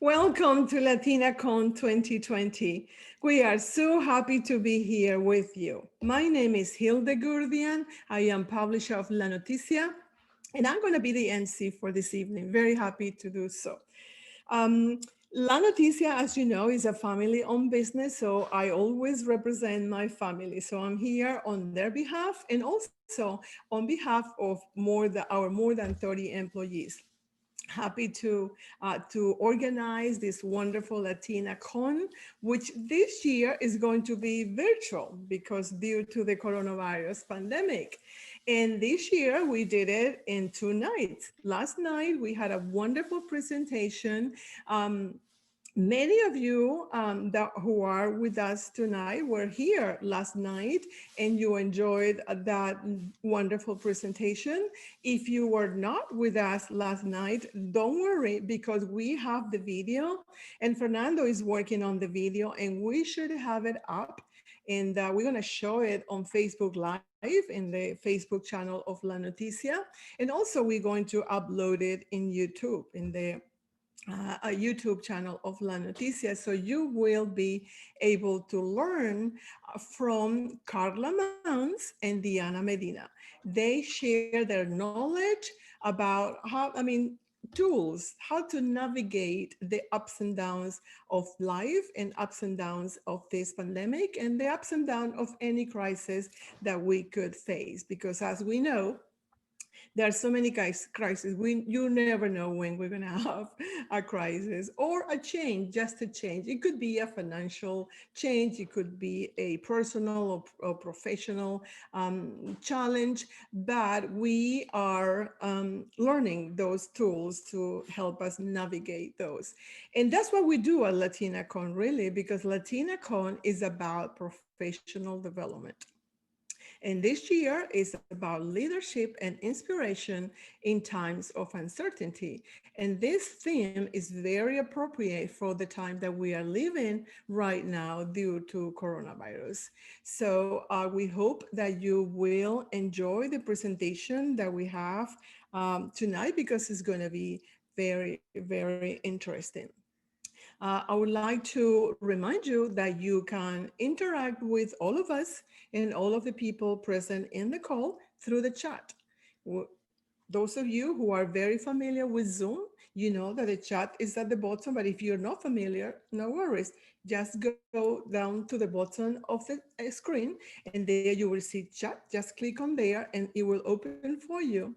Welcome to LatinaCon2020. We are so happy to be here with you. My name is Hilde Gurdian. I am publisher of La Noticia, and I'm going to be the MC for this evening. Very happy to do so. Um, La Noticia, as you know, is a family-owned business, so I always represent my family. So I'm here on their behalf and also on behalf of our more than 30 employees. Happy to organize this wonderful LatinaCon, which this year is going to be virtual because due to the coronavirus pandemic. And this year we did it in 2 nights. Last night we had a wonderful presentation. Many of you who are with us tonight were here last night and you enjoyed that wonderful presentation. If you were not with us last night, don't worry because we have the video and Fernando is working on the video and we should have it up. And we're going to show it on Facebook Live in the Facebook channel of La Noticia. And also we're going to upload it in YouTube, in the a YouTube channel of La Noticia. So you will be able to learn from Carla Mounts and Diana Medina. They share their knowledge about tools, how to navigate the ups and downs of life and ups and downs of this pandemic and the ups and downs of any crisis that we could face. Because as we know, there are so many crises. You never know when we're going to have a crisis or a change, just a change. It could be a financial change. It could be a personal or professional challenge, but we are learning those tools to help us navigate those. And that's what we do at LatinaCon, really, because LatinaCon is about professional development. And this year is about leadership and inspiration in times of uncertainty. And this theme is very appropriate for the time that we are living right now due to coronavirus. So we hope that you will enjoy the presentation that we have tonight because it's going to be very, very interesting. I would like to remind you that you can interact with all of us and all of the people present in the call through the chat. Those of you who are very familiar with Zoom, you know that the chat is at the bottom, but if you're not familiar, no worries. Just go down to the bottom of the screen and there you will see chat. Just click on there and it will open for you.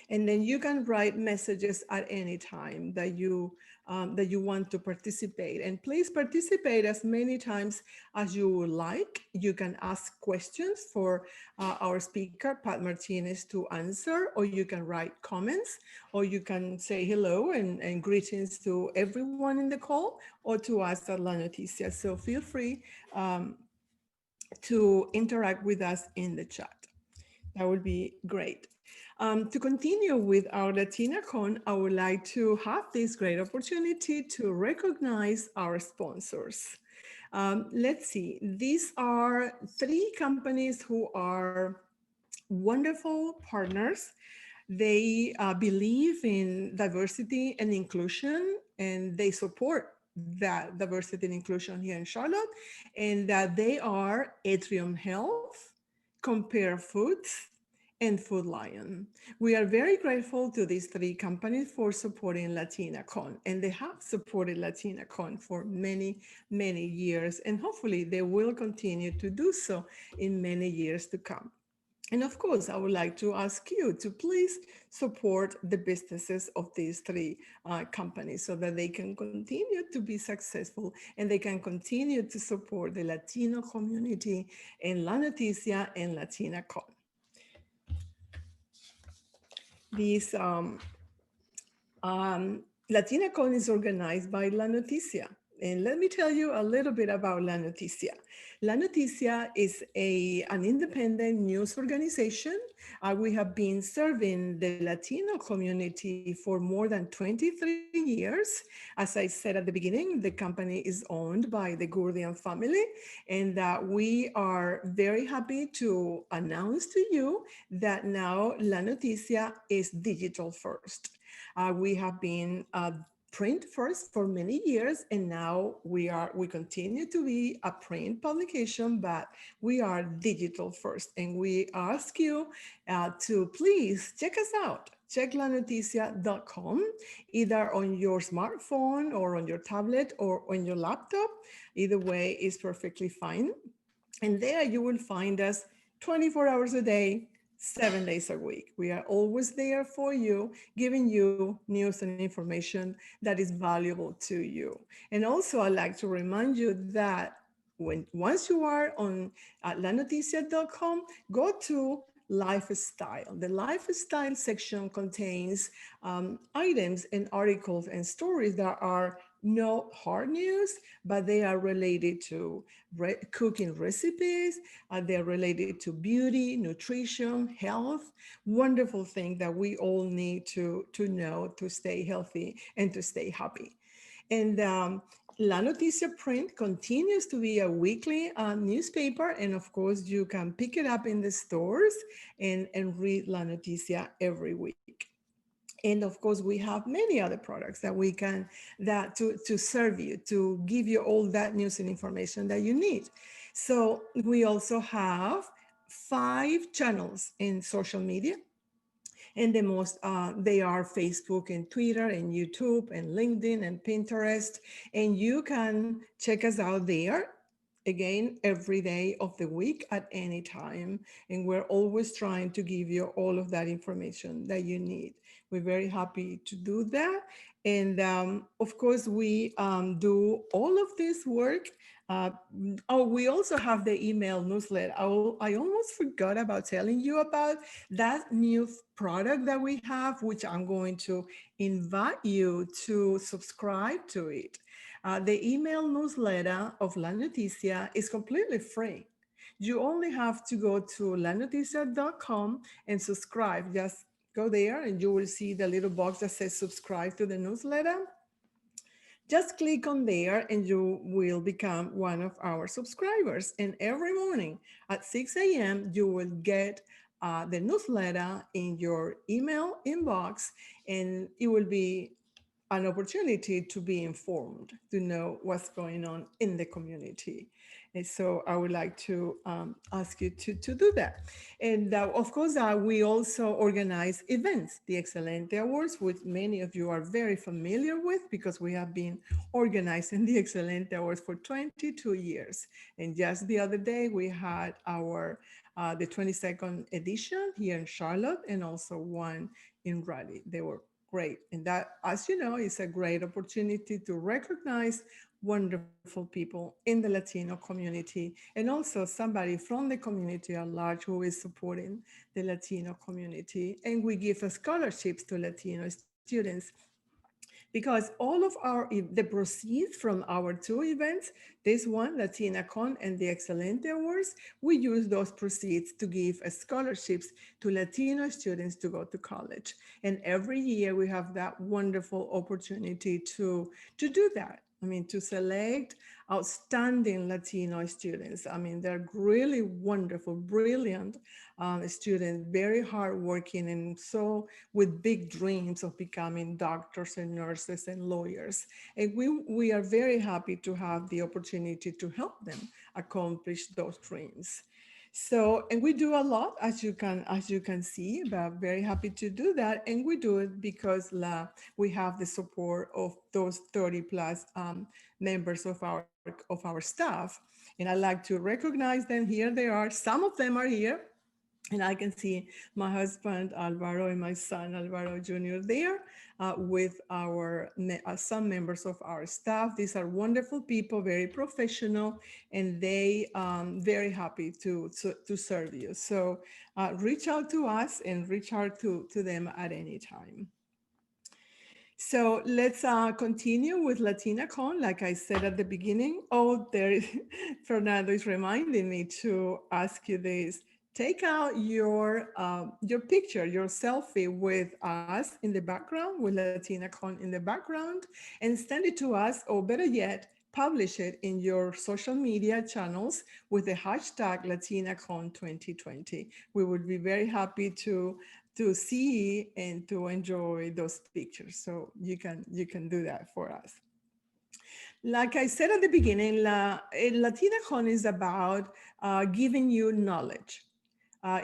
And then you can write messages at any time that you want to participate. And please participate as many times as you would like. You can ask questions for our speaker, Pat Martinez, to answer, or you can write comments, or you can say hello and greetings to everyone in the call, or to us at La Noticia. So feel free to interact with us in the chat. That would be great. To continue with our LatinaCon, I would like to have this great opportunity to recognize our sponsors. Let's see, these are 3 companies who are wonderful partners. They believe in diversity and inclusion, and they support that diversity and inclusion here in Charlotte, and that they are Atrium Health, Compare Foods, and Food Lion. We are very grateful to these 3 companies for supporting LatinaCon, and they have supported LatinaCon for many, many years, and hopefully they will continue to do so in many years to come. And of course, I would like to ask you to please support the businesses of these 3 companies so that they can continue to be successful and they can continue to support the Latino community in La Noticia and LatinaCon. This LatinaCon is organized by La Noticia. And let me tell you a little bit about La Noticia. La Noticia is an independent news organization. We have been serving the Latino community for more than 23 years. As I said at the beginning, the company is owned by the Gurdian family, and we are very happy to announce to you that now La Noticia is digital first. We have been print first for many years, and now we continue to be a print publication, but we are digital first, and we ask you to please check us out. Check lanoticia.com, either on your smartphone or on your tablet or on your laptop. Either way is perfectly fine. And there you will find us 24 hours a day, 7 days a week. We are always there for you, giving you news and information that is valuable to you. And also, I'd like to remind you that once you are on lanoticia.com, go to lifestyle. The lifestyle section contains items and articles and stories that are no hard news, but they are related to cooking recipes, they're related to beauty, nutrition, health, wonderful things that we all need to know to stay healthy and to stay happy. And La Noticia Print continues to be a weekly newspaper. And of course, you can pick it up in the stores and read La Noticia every week. And of course, we have many other products that we can to serve you, to give you all that news and information that you need. So we also have 5 channels in social media, and the most they are Facebook and Twitter and YouTube and LinkedIn and Pinterest, and you can check us out there again every day of the week at any time, and we're always trying to give you all of that information that you need. We're very happy to do that. And of course, we do all of this work. uh, oh, we also have the email newsletter. I almost forgot about telling you about that new product that we have, which I'm going to invite you to subscribe to it. The email newsletter of La Noticia is completely free. You only have to go to lanoticia.com and subscribe. Just go there and you will see the little box that says subscribe to the newsletter. Just click on there and you will become one of our subscribers. And every morning at 6 a.m., you will get the newsletter in your email inbox, and it will be an opportunity to be informed, to know what's going on in the community. And so I would like to ask you to do that. And of course, we also organize events, the Excelente Awards, which many of you are very familiar with because we have been organizing the Excelente Awards for 22 years. And just the other day, we had the 22nd edition here in Charlotte and also one in Raleigh. They were great. And that, as you know, is a great opportunity to recognize wonderful people in the Latino community and also somebody from the community at large who is supporting the Latino community. And we give scholarships to Latino students because all of the proceeds from our 2 events, this one, LatinaCon and the Excelente Awards, we use those proceeds to give scholarships to Latino students to go to college. And every year we have that wonderful opportunity to do that. I mean, to select outstanding Latino students. I mean, they're really wonderful, brilliant students, very hardworking, and so with big dreams of becoming doctors and nurses and lawyers. And we are very happy to have the opportunity to help them accomplish those dreams. So, and we do a lot, as you can see, but very happy to do that. And we do it because we have the support of those 30 plus members of our staff. And I like to recognize them. Here they are. Some of them are here. And I can see my husband, Alvaro, and my son, Alvaro Jr. there with some members of our staff. These are wonderful people, very professional, and they very happy to serve you. So reach out to us and reach out to them at any time. So let's continue with LatinaCon. Like I said at the beginning, Fernando is reminding me to ask you this. Take out your picture, your selfie with us in the background, with LatinaCon in the background, and send it to us, or better yet, publish it in your social media channels with the hashtag LatinaCon2020. We would be very happy to see and to enjoy those pictures. So you can do that for us. Like I said at the beginning, LatinaCon is about giving you knowledge,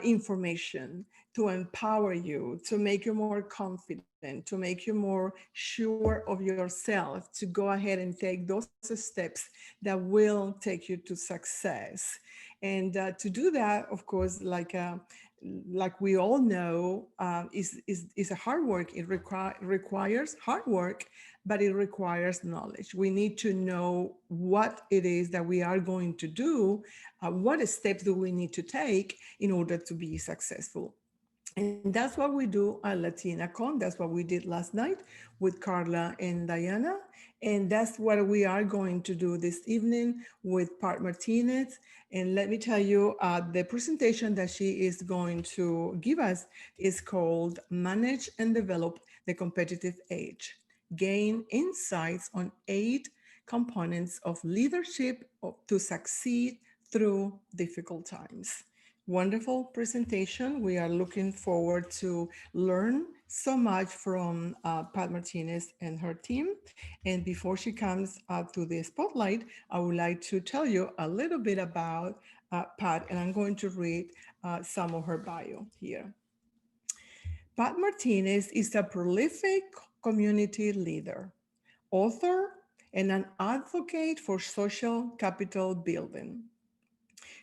information to empower you, to make you more confident, to make you more sure of yourself, to go ahead and take those steps that will take you to success. And to do that, of course, like we all know, is a hard work. It requires hard work, but it requires knowledge. We need to know what it is that we are going to do, what steps do we need to take in order to be successful. And that's what we do at LatinaCon. That's what we did last night with Carla and Diana. And that's what we are going to do this evening with Pat Martinez. And let me tell you, the presentation that she is going to give us is called Manage and Develop the Competitive Edge. Gain insights on 8 components of leadership to succeed through difficult times. Wonderful presentation. We are looking forward to learn so much from Pat Martinez and her team. And before she comes to the spotlight, I would like to tell you a little bit about Pat, and I'm going to read some of her bio here. Pat Martinez is a prolific community leader, author, and an advocate for social capital building.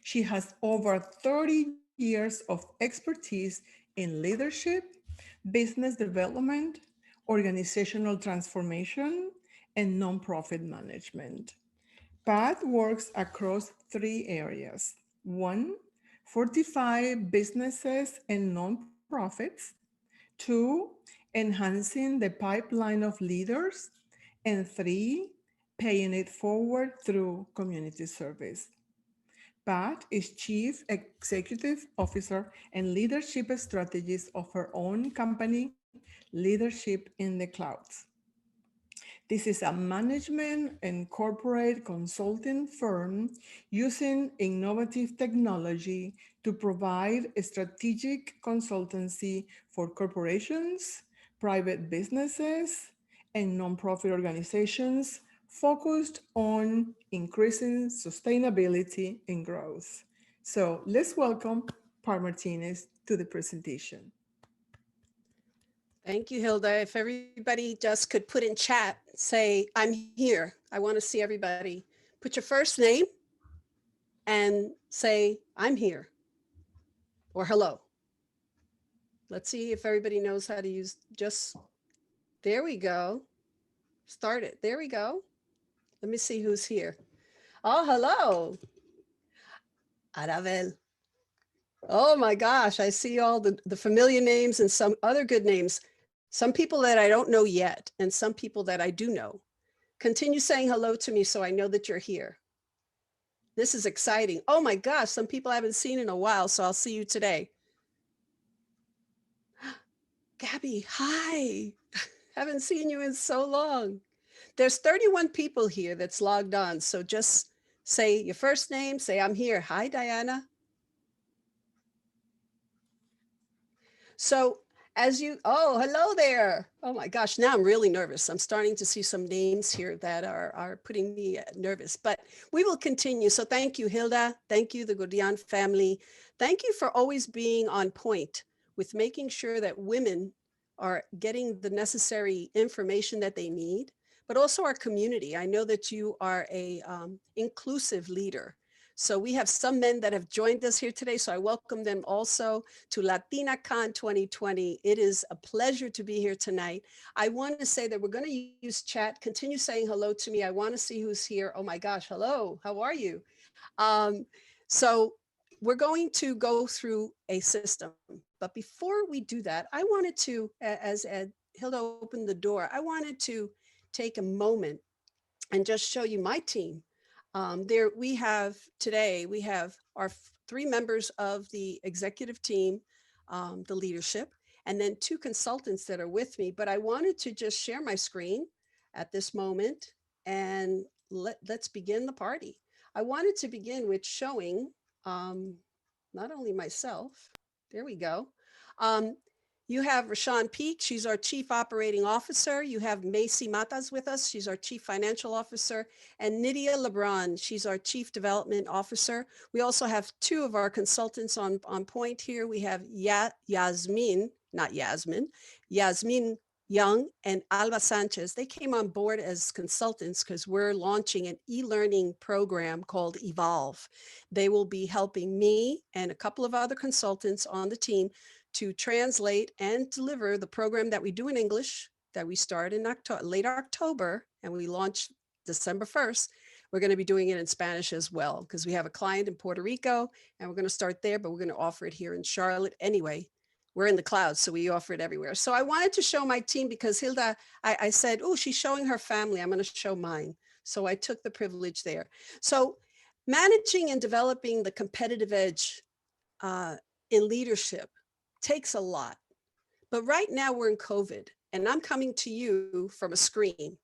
She has over 30 years of expertise in leadership, business development, organizational transformation, and nonprofit management. Pat works across 3 areas. 1, fortify businesses and nonprofits. 2, enhancing the pipeline of leaders. And 3, paying it forward through community service. Pat is Chief Executive Officer and Leadership Strategist of her own company, Leadership in the Clouds. This is a management and corporate consulting firm using innovative technology to provide strategic consultancy for corporations, private businesses, and nonprofit organizations focused on increasing sustainability and growth. So let's welcome Pat Martinez to the presentation. Thank you, Hilda. If everybody just could put in chat, say, I'm here. I want to see everybody. Put your first name and say, I'm here, or hello. Let's see if everybody knows how to use just, there we go. Start it. There we go. Let me see who's here. Oh, hello. Arabel. Oh my gosh, I see all the familiar names and some other good names. Some people that I don't know yet, and some people that I do know. Continue saying hello to me so I know that you're here. This is exciting. Oh my gosh, some people I haven't seen in a while, so I'll see you today. Gabby, hi. Haven't seen you in so long. There's 31 people here that's logged on, so just say your first name, say I'm here. Hi, Diana. So oh, hello there. Oh my gosh, now I'm really nervous. I'm starting to see some names here that are putting me nervous, but we will continue. So thank you, Hilda. Thank you, the Gordian family. Thank you for always being on point with making sure that women are getting the necessary information that they need, but also our community. I know that you are a inclusive leader. So we have some men that have joined us here today. So I welcome them also to LatinaCon 2020. It is a pleasure to be here tonight. I want to say that we're going to use chat. Continue saying hello to me. I want to see who's here. Oh my gosh, hello. How are you? So we're going to go through a system. But before we do that, I wanted to, as Hilda opened the door, I wanted to take a moment and just show you my team. We have our 3 members of the executive team, the leadership, and then 2 consultants that are with me. But I wanted to just share my screen at this moment and let's begin the party. I wanted to begin with showing not only myself, there we go. You have Rashawn Peak. She's our Chief Operating Officer. You have Macy Matas with us. She's our Chief Financial Officer. And Nydia LeBron. She's our Chief Development Officer. We also have two of our consultants on point here. We have Yasmin Young and Alba Sanchez. They came on board as consultants because we're launching an e-learning program called Evolve. They will be helping me and a couple of other consultants on the team to translate and deliver the program that we do in English that we start in late October and we launch December 1st. We're going to be doing it in Spanish as well because we have a client in Puerto Rico and we're going to start there, but we're going to offer it here in Charlotte anyway. We're in the clouds, so we offer it everywhere. So I wanted to show my team because Hilda, I said, oh, she's showing her family. I'm going to show mine. So I took the privilege there. So managing and developing the competitive edge in leadership takes a lot. But right now we're in COVID and I'm coming to you from a screen.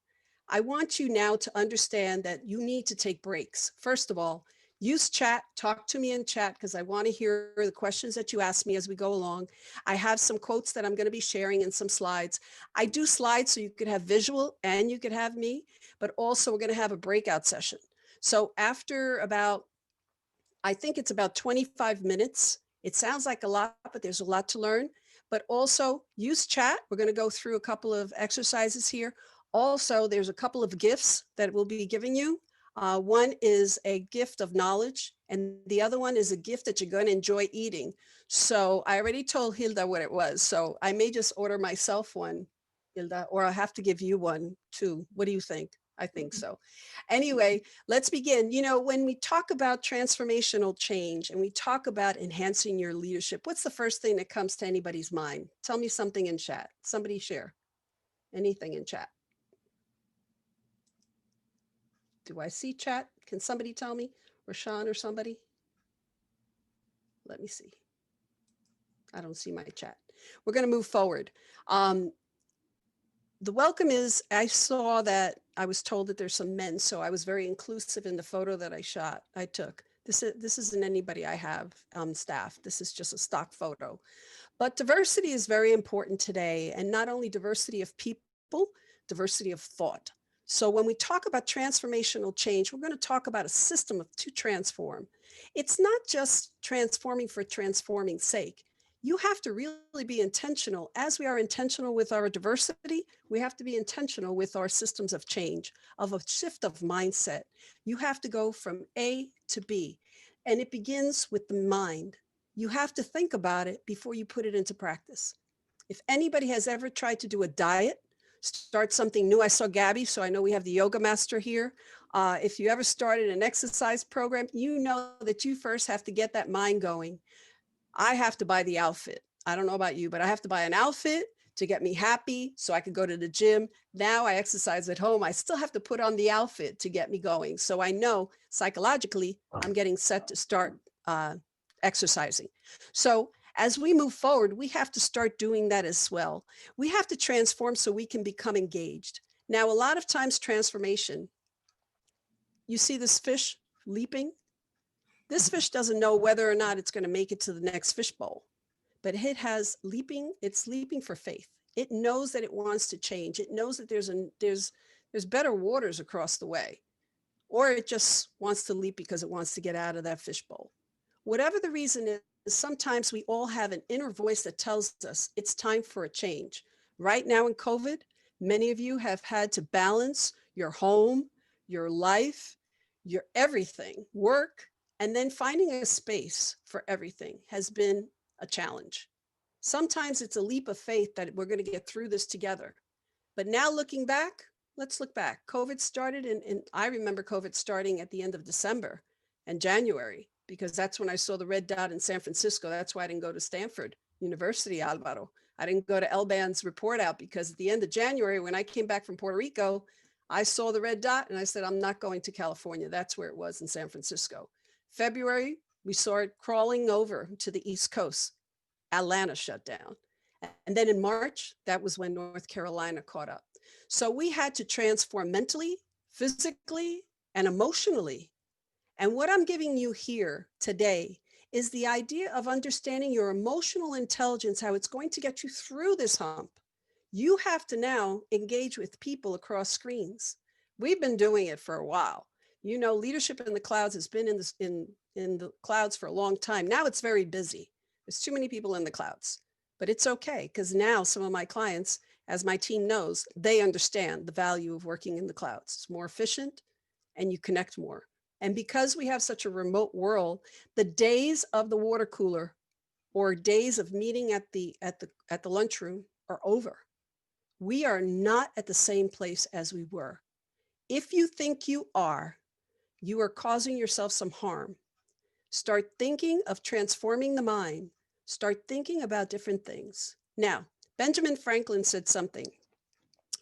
I want you now to understand that you need to take breaks. First of all, use chat, talk to me in chat because I want to hear the questions that you ask me as we go along. I have some quotes that I'm going to be sharing and some slides. I do slides so you could have visual and you could have me, but also we're going to have a breakout session. So after about, I think it's about 25 minutes. It sounds like a lot, but there's a lot to learn. But also use chat. We're going to go through a couple of exercises here. Also, there's a couple of gifts that we'll be giving you. One is a gift of knowledge, and the other one is a gift that you're going to enjoy eating. So I already told Hilda what it was. So I may just order myself one, Hilda, or I'll have to give you one too. What do you think? I think so. Anyway, let's begin. You know, when we talk about transformational change and we talk about enhancing your leadership, what's the first thing that comes to anybody's mind? Tell me something in chat. Somebody share anything in chat. Do I see chat? Can somebody tell me? Rashawn or somebody? Let me see. I don't see my chat. We're going to move forward. The welcome is, I saw that I was told that there's some men, so I was very inclusive in the photo that I took. This isn't anybody I have staff. This is just a stock photo. But diversity is very important today, and not only diversity of people, diversity of thought. So when we talk about transformational change, we're going to talk about a system to transform. It's not just transforming for transforming's sake. You have to really be intentional. As we are intentional with our diversity, we have to be intentional with our systems of change, of a shift of mindset. You have to go from A to B, and it begins with the mind. You have to think about it before you put it into practice. If anybody has ever tried to do a diet, start something new. I saw Gabby, so I know we have the yoga master here. If you ever started an exercise program, you know that you first have to get that mind going. I have to buy the outfit. I don't know about you, but I have to buy an outfit to get me happy so I could go to the gym. Now I exercise at home. I still have to put on the outfit to get me going. So I know psychologically I'm getting set to start exercising. So as we move forward, we have to start doing that as well. We have to transform so we can become engaged. Now, a lot of times transformation, you see this fish leaping. This fish doesn't know whether or not it's going to make it to the next fish bowl, but it has leaping. It's leaping for faith. It knows that it wants to change. It knows that there's better waters across the way, or it just wants to leap because it wants to get out of that fish bowl. Whatever the reason is, sometimes we all have an inner voice that tells us it's time for a change. Right now in COVID, many of you have had to balance your home, your life, your everything, work, and then finding a space for everything has been a challenge. Sometimes it's a leap of faith that we're going to get through this together. But now looking back, let's look back. COVID started, and I remember COVID starting at the end of December and January, because that's when I saw the red dot in San Francisco. That's why I didn't go to Stanford University, Alvaro. I didn't go to LBAN's report out because at the end of January, when I came back from Puerto Rico, I saw the red dot and I said, I'm not going to California. That's where it was in San Francisco. February, we saw it crawling over to the East Coast. Atlanta shut down. And then in March, that was when North Carolina caught up. So we had to transform mentally, physically, and emotionally. And what I'm giving you here today is the idea of understanding your emotional intelligence, how it's going to get you through this hump. You have to now engage with people across screens. We've been doing it for a while. You know, leadership in the clouds has been in the clouds for a long time. Now it's very busy. There's too many people in the clouds, but it's okay, because now some of my clients, as my team knows, they understand the value of working in the clouds. It's more efficient and you connect more. And because we have such a remote world, the days of the water cooler or days of meeting at the lunchroom are over. We are not at the same place as we were. If you think you are causing yourself some harm. Start thinking of transforming the mind. Start thinking about different things. Now, Benjamin Franklin said something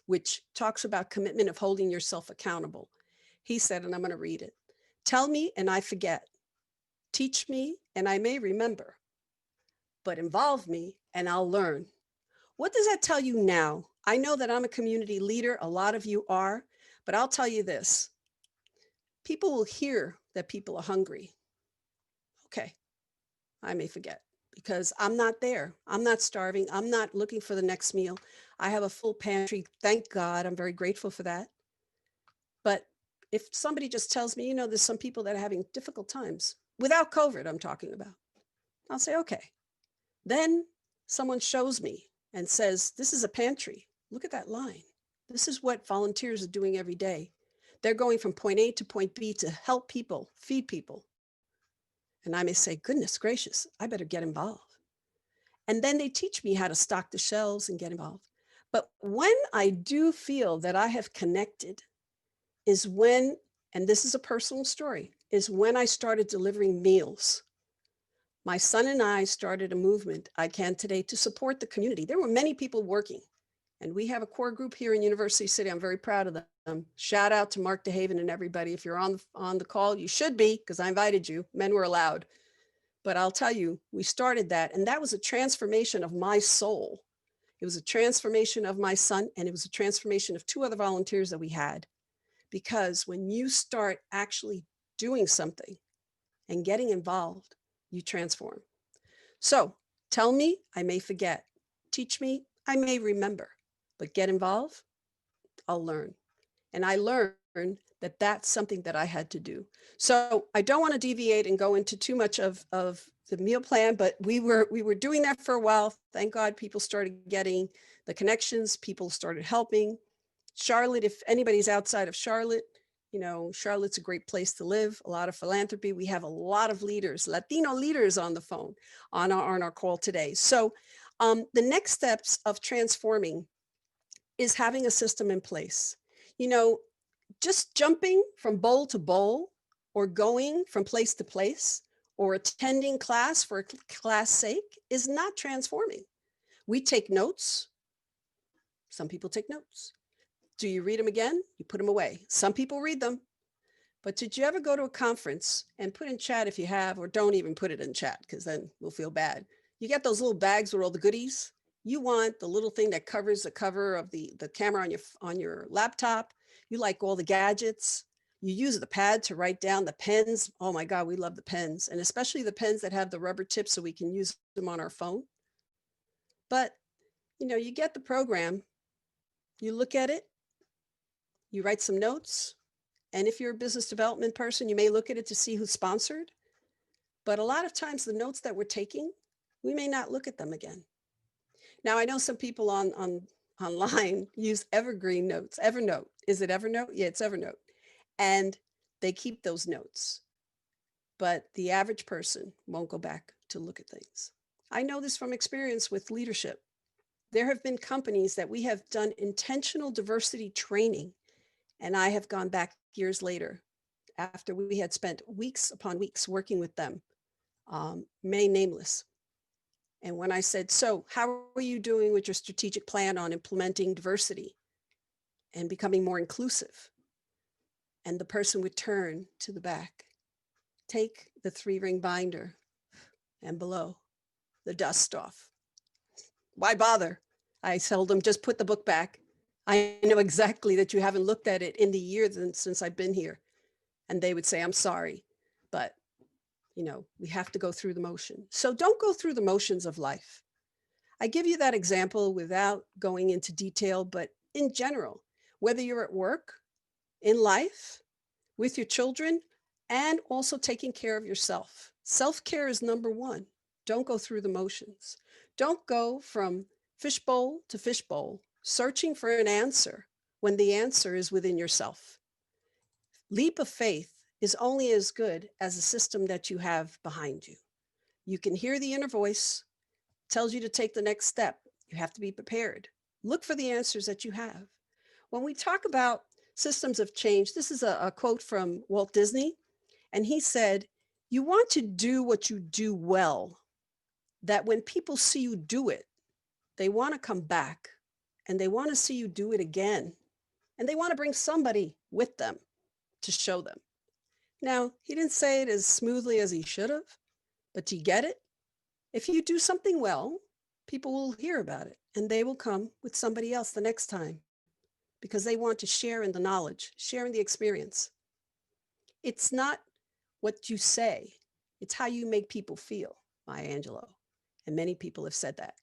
which talks about commitment of holding yourself accountable. He said, and I'm going to read it, "Tell me and I forget. Teach me and I may remember. But involve me and I'll learn." What does that tell you now? I know that I'm a community leader. A lot of you are, but I'll tell you this. People will hear that people are hungry. Okay, I may forget because I'm not there. I'm not starving. I'm not looking for the next meal. I have a full pantry. Thank God. I'm very grateful for that. But if somebody just tells me, you know, there's some people that are having difficult times without COVID, I'm talking about, I'll say, okay. Then someone shows me and says, this is a pantry. Look at that line. This is what volunteers are doing every day. They're going from point A to point B to help people, feed people. And I may say, goodness gracious, I better get involved. And then they teach me how to stock the shelves and get involved. But when I do feel that I have connected is when, and this is a personal story, is when I started delivering meals. My son and I started a movement, I Can Today, to support the community. There were many people working. And we have a core group here in University City. I'm very proud of them. Shout out to Mark DeHaven and everybody. If you're on the call, you should be, because I invited you. Men were allowed. But I'll tell you, we started that. And that was a transformation of my soul. It was a transformation of my son. And it was a transformation of two other volunteers that we had. Because when you start actually doing something and getting involved, you transform. So tell me, I may forget. Teach me, I may remember. But get involved, I'll learn. And I learned that that's something that I had to do. So I don't want to deviate and go into too much of the meal plan, but we were doing that for a while. Thank God people started getting the connections. People started helping. Charlotte, if anybody's outside of Charlotte, you know, Charlotte's a great place to live, a lot of philanthropy. We have a lot of leaders, Latino leaders on the phone on our call today. So the next steps of transforming is having a system in place. You know, just jumping from bowl to bowl or going from place to place or attending class for class sake is not transforming. We take notes. Some people take notes. Do you read them again? You put them away. Some people read them. But did you ever go to a conference and put in chat if you have, or don't even put it in chat because then we'll feel bad. You get those little bags with all the goodies. You want the little thing that covers the cover of the camera on your laptop. You like all the gadgets. You use the pad to write down the pens. Oh my God, we love the pens. And especially the pens that have the rubber tips so we can use them on our phone. But, you know, you get the program, you look at it, you write some notes. And if you're a business development person, you may look at it to see who's sponsored. But a lot of times the notes that we're taking, we may not look at them again. Now, I know some people online use evergreen notes. Evernote. Is it Evernote? Yeah, it's Evernote. And they keep those notes. But the average person won't go back to look at things. I know this from experience with leadership. There have been companies that we have done intentional diversity training, and I have gone back years later after we had spent weeks upon weeks working with them, may nameless. And when I said, so how are you doing with your strategic plan on implementing diversity and becoming more inclusive? And the person would turn to the back, take the 3-ring binder, and below, the dust off. Why bother? I told them, just put the book back. I know exactly that you haven't looked at it in the years since I've been here. And they would say, I'm sorry, but we have to go through the motion. So don't go through the motions of life. I give you that example without going into detail, but in general, whether you're at work, in life, with your children, and also taking care of yourself. Self-care is number one. Don't go through the motions. Don't go from fishbowl to fishbowl, searching for an answer when the answer is within yourself. Leap of faith is only as good as the system that you have behind you. You can hear the inner voice, tells you to take the next step. You have to be prepared. Look for the answers that you have. When we talk about systems of change, this is a quote from Walt Disney, and he said, you want to do what you do well, that when people see you do it, they want to come back and they want to see you do it again. And they want to bring somebody with them to show them. Now, he didn't say it as smoothly as he should have, but do you get it? If you do something well, people will hear about it and they will come with somebody else the next time because they want to share in the knowledge, share in the experience. It's not what you say, it's how you make people feel, Maya Angelou. And many people have said that.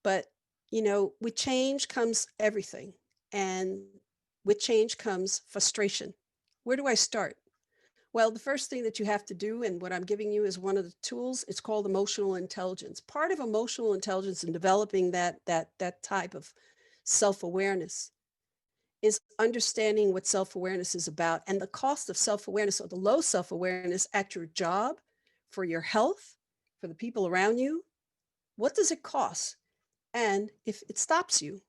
But, with change comes everything. And with change comes frustration. Where do I start? Well, the first thing that you have to do, and what I'm giving you is one of the tools, it's called emotional intelligence. Part of emotional intelligence and developing that type of self-awareness is understanding what self-awareness is about and the cost of self-awareness or the low self-awareness at your job, for your health, for the people around you. What does it cost? And if it stops you,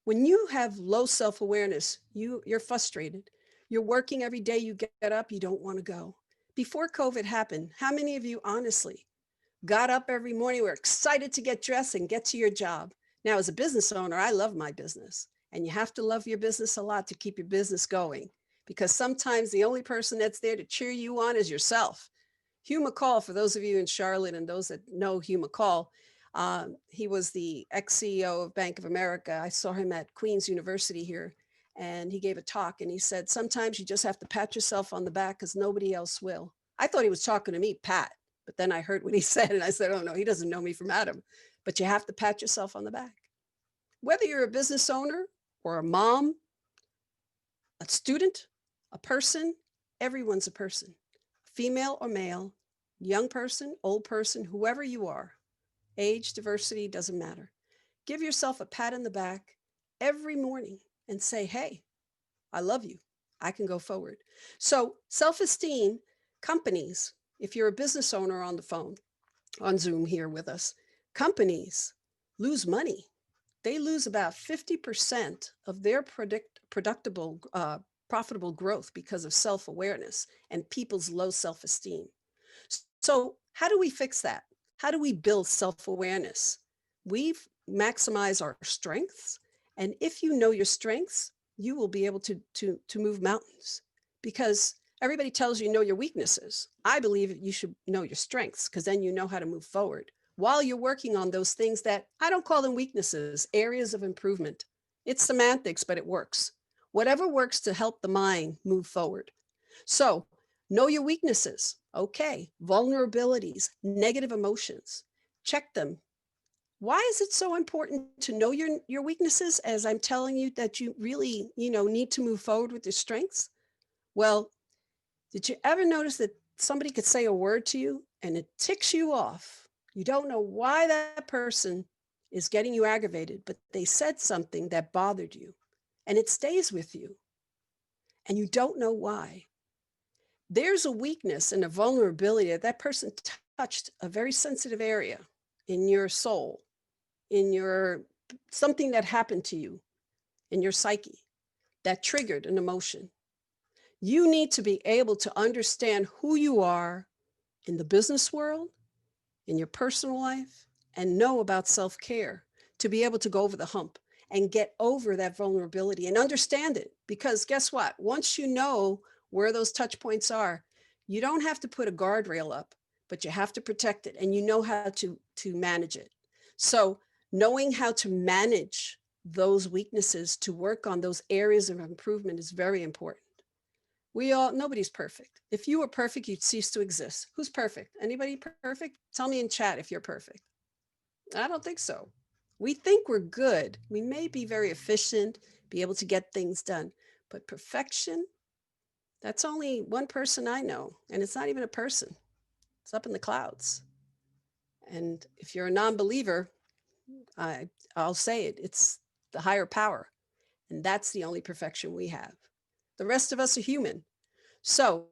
when you have low self-awareness, you're frustrated. You're working every day, you get up, you don't want to go. Before COVID happened, how many of you honestly got up every morning, were excited to get dressed and get to your job? Now, as a business owner, I love my business. And you have to love your business a lot to keep your business going, because sometimes the only person that's there to cheer you on is yourself. Hugh McCall, for those of you in Charlotte and those that know Hugh McCall, he was the ex-CEO of Bank of America. I saw him at Queen's University here, and he gave a talk and he said, sometimes you just have to pat yourself on the back because nobody else will. I thought he was talking to me, Pat, but then I heard what he said and I said, oh no, he doesn't know me from Adam, but you have to pat yourself on the back. Whether you're a business owner or a mom, a student, a person, everyone's a person, female or male, young person, old person, whoever you are, age, diversity, doesn't matter. Give yourself a pat in the back every morning and say, hey, I love you. I can go forward. So self-esteem, companies, if you're a business owner on the phone, on Zoom here with us, companies lose money. They lose about 50% of their profitable growth because of self-awareness and people's low self-esteem. So how do we fix that? How do we build self-awareness? We maximize our strengths. And if you know your strengths, you will be able to move mountains, because everybody tells you know your weaknesses. I believe you should know your strengths, because then you know how to move forward while you're working on those things that I don't call them weaknesses, areas of improvement. It's semantics, but it works. Whatever works to help the mind move forward. So know your weaknesses. Okay. Vulnerabilities, negative emotions, check them. Why is it so important to know your weaknesses, as I'm telling you that you really, need to move forward with your strengths? Well, did you ever notice that somebody could say a word to you and it ticks you off? You don't know why that person is getting you aggravated, but they said something that bothered you and it stays with you and you don't know why. There's a weakness and a vulnerability that person touched a very sensitive area in your soul, in your something that happened to you in your psyche that triggered an emotion. You need to be able to understand who you are in the business world, in your personal life, and know about self-care to be able to go over the hump and get over that vulnerability and understand it. Because guess what? Once you know where those touch points are, you don't have to put a guardrail up, but you have to protect it, and you know how to manage it. So knowing how to manage those weaknesses to work on those areas of improvement is very important. Nobody's perfect. If you were perfect, you'd cease to exist. Who's perfect? Anybody perfect? Tell me in chat if you're perfect. I don't think so. We think we're good. We may be very efficient, be able to get things done, but perfection, that's only one person I know, and it's not even a person. It's up in the clouds. And if you're a non-believer, I'll say it, it's the higher power. And that's the only perfection we have. The rest of us are human. So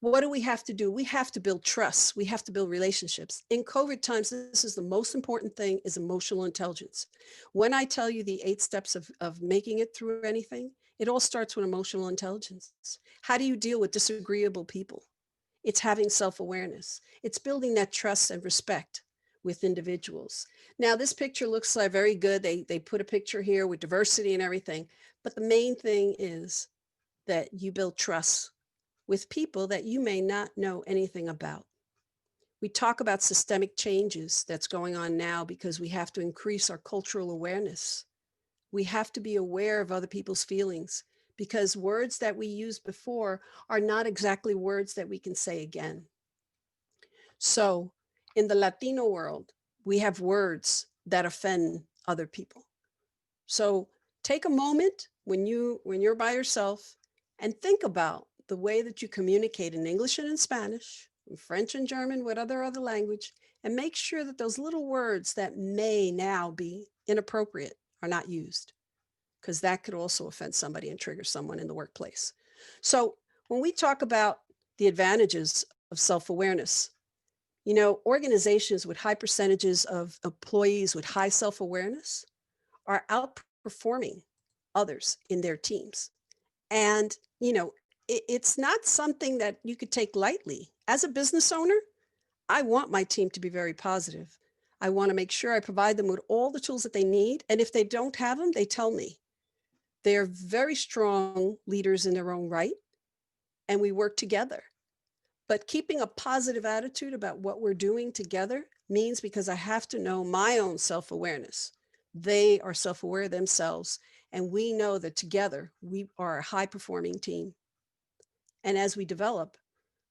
what do we have to do? We have to build trust. We have to build relationships. In COVID times, this is the most important thing, is emotional intelligence. When I tell you the 8 steps of making it through anything, it all starts with emotional intelligence. How do you deal with disagreeable people? It's having self-awareness. It's building that trust and respect with individuals. Now, this picture looks like very good. They put a picture here with diversity and everything. But the main thing is that you build trust with people that you may not know anything about. We talk about systemic changes that's going on now because we have to increase our cultural awareness. We have to be aware of other people's feelings, because words that we used before are not exactly words that we can say again. So in the Latino world, we have words that offend other people. So take a moment when you're by yourself and think about the way that you communicate in English and in Spanish, in French and German, with other language, and make sure that those little words that may now be inappropriate are not used, because that could also offend somebody and trigger someone in the workplace. So when we talk about the advantages of self-awareness, you know, organizations with high percentages of employees with high self-awareness are outperforming others in their teams. And, you know, it's not something that you could take lightly. As a business owner, I want my team to be very positive. I want to make sure I provide them with all the tools that they need. And if they don't have them, they tell me. They're very strong leaders in their own right, and we work together. But keeping a positive attitude about what we're doing together means, because I have to know my own self-awareness. They are self-aware themselves, and we know that together we are a high-performing team. And as we develop,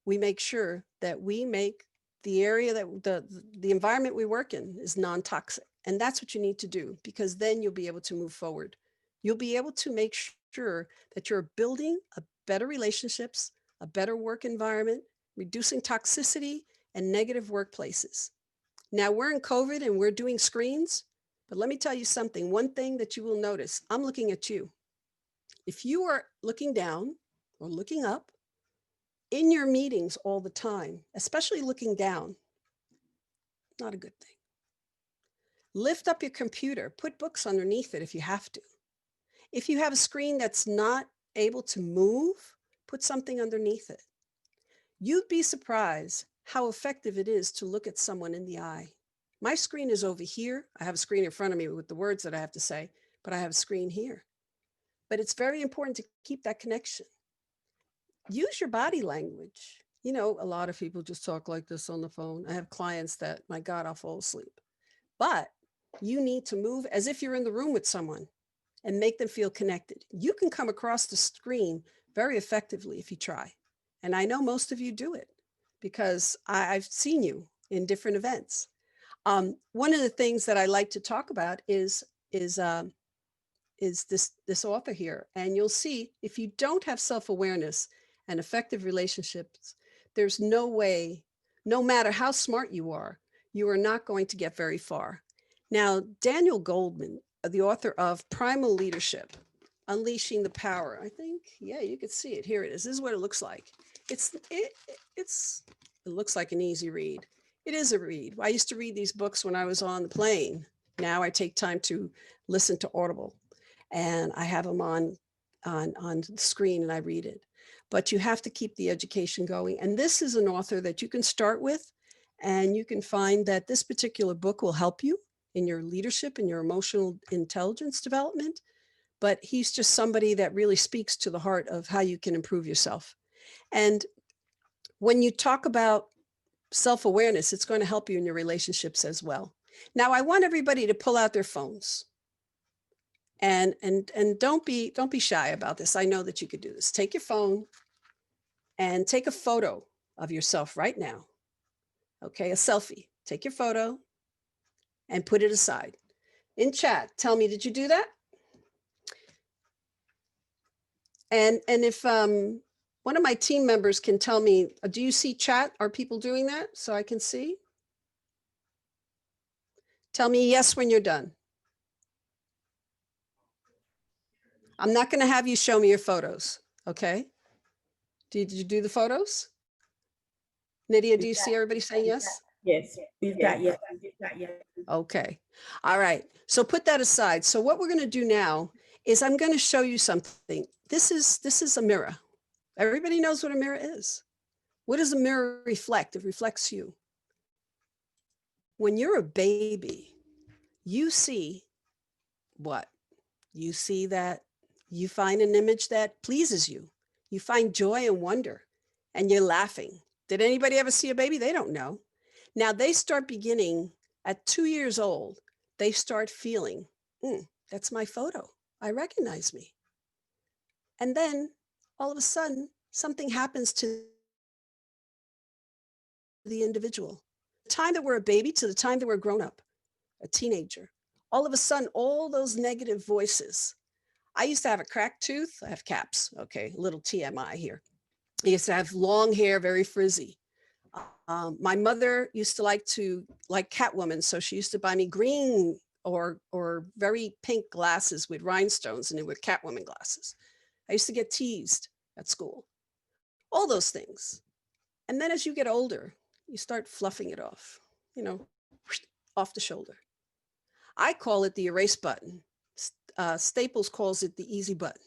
we make sure that we make the area that the environment we work in is non-toxic. And that's what you need to do, because then you'll be able to move forward. You'll be able to make sure that you're building a better relationships, a better work environment, reducing toxicity and negative workplaces. Now we're in COVID and we're doing screens, but let me tell you something. One thing that you will notice, I'm looking at you. If you are looking down or looking up in your meetings all the time, especially looking down, not a good thing. Lift up your computer, put books underneath it if you have to. If you have a screen that's not able to move, put something underneath it. You'd be surprised how effective it is to look at someone in the eye. My screen is over here. I have a screen in front of me with the words that I have to say, but I have a screen here. But it's very important to keep that connection. Use your body language. You know, a lot of people just talk like this on the phone. I have clients that, my God, I'll fall asleep. But you need to move as if you're in the room with someone and make them feel connected. You can come across the screen very effectively if you try. And I know most of you do it because I've seen you in different events. One of the things that I like to talk about is this author here. And you'll see, if you don't have self-awareness and effective relationships, there's no way, no matter how smart you are not going to get very far. Now, Daniel Goldman, the author of Primal Leadership, Unleashing the Power. I think, yeah, you could see it. Here it is. This is what it looks like. It looks like an easy read. It is a read. I used to read these books when I was on the plane. Now I take time to listen to Audible, and I have them on the screen and I read it. But you have to keep the education going. And this is an author that you can start with, and you can find that this particular book will help you in your leadership and your emotional intelligence development. But he's just somebody that really speaks to the heart of how you can improve yourself. And when you talk about self-awareness, it's going to help you in your relationships as well. Now, I want everybody to pull out their phones. And don't be shy about this. I know that you could do this. Take your phone and take a photo of yourself right now. Okay, a selfie. Take your photo and put it aside. In chat, tell me, did you do that? And if one of my team members can tell me, do you see chat? Are people doing that so I can see? Tell me yes when you're done. I'm not going to have you show me your photos, okay? Did you do the photos? Nydia, do you see everybody saying yes? Yes, we've got yes. Okay. All right. So put that aside. So what we're going to do now is I'm going to show you something. This is a mirror. Everybody knows what a mirror is. What does a mirror reflect? It reflects you. When you're a baby, you see what? You see that you find an image that pleases you. You find joy and wonder, and you're laughing. Did anybody ever see a baby? They don't know. Now they start beginning at 2 years old. They start feeling, that's my photo. I recognize me. And then all of a sudden, something happens to the individual. The time that we're a baby to the time that we're grown up, a teenager, all of a sudden, all those negative voices. I used to have a cracked tooth. I have caps. Okay, a little TMI here. I used to have long hair, very frizzy. My mother used to like Catwoman, so she used to buy me green or very pink glasses with rhinestones, and they were Catwoman glasses. I used to get teased at school. All those things. And then as you get older, you start fluffing it off, off the shoulder. I call it the erase button. Staples calls it the easy button.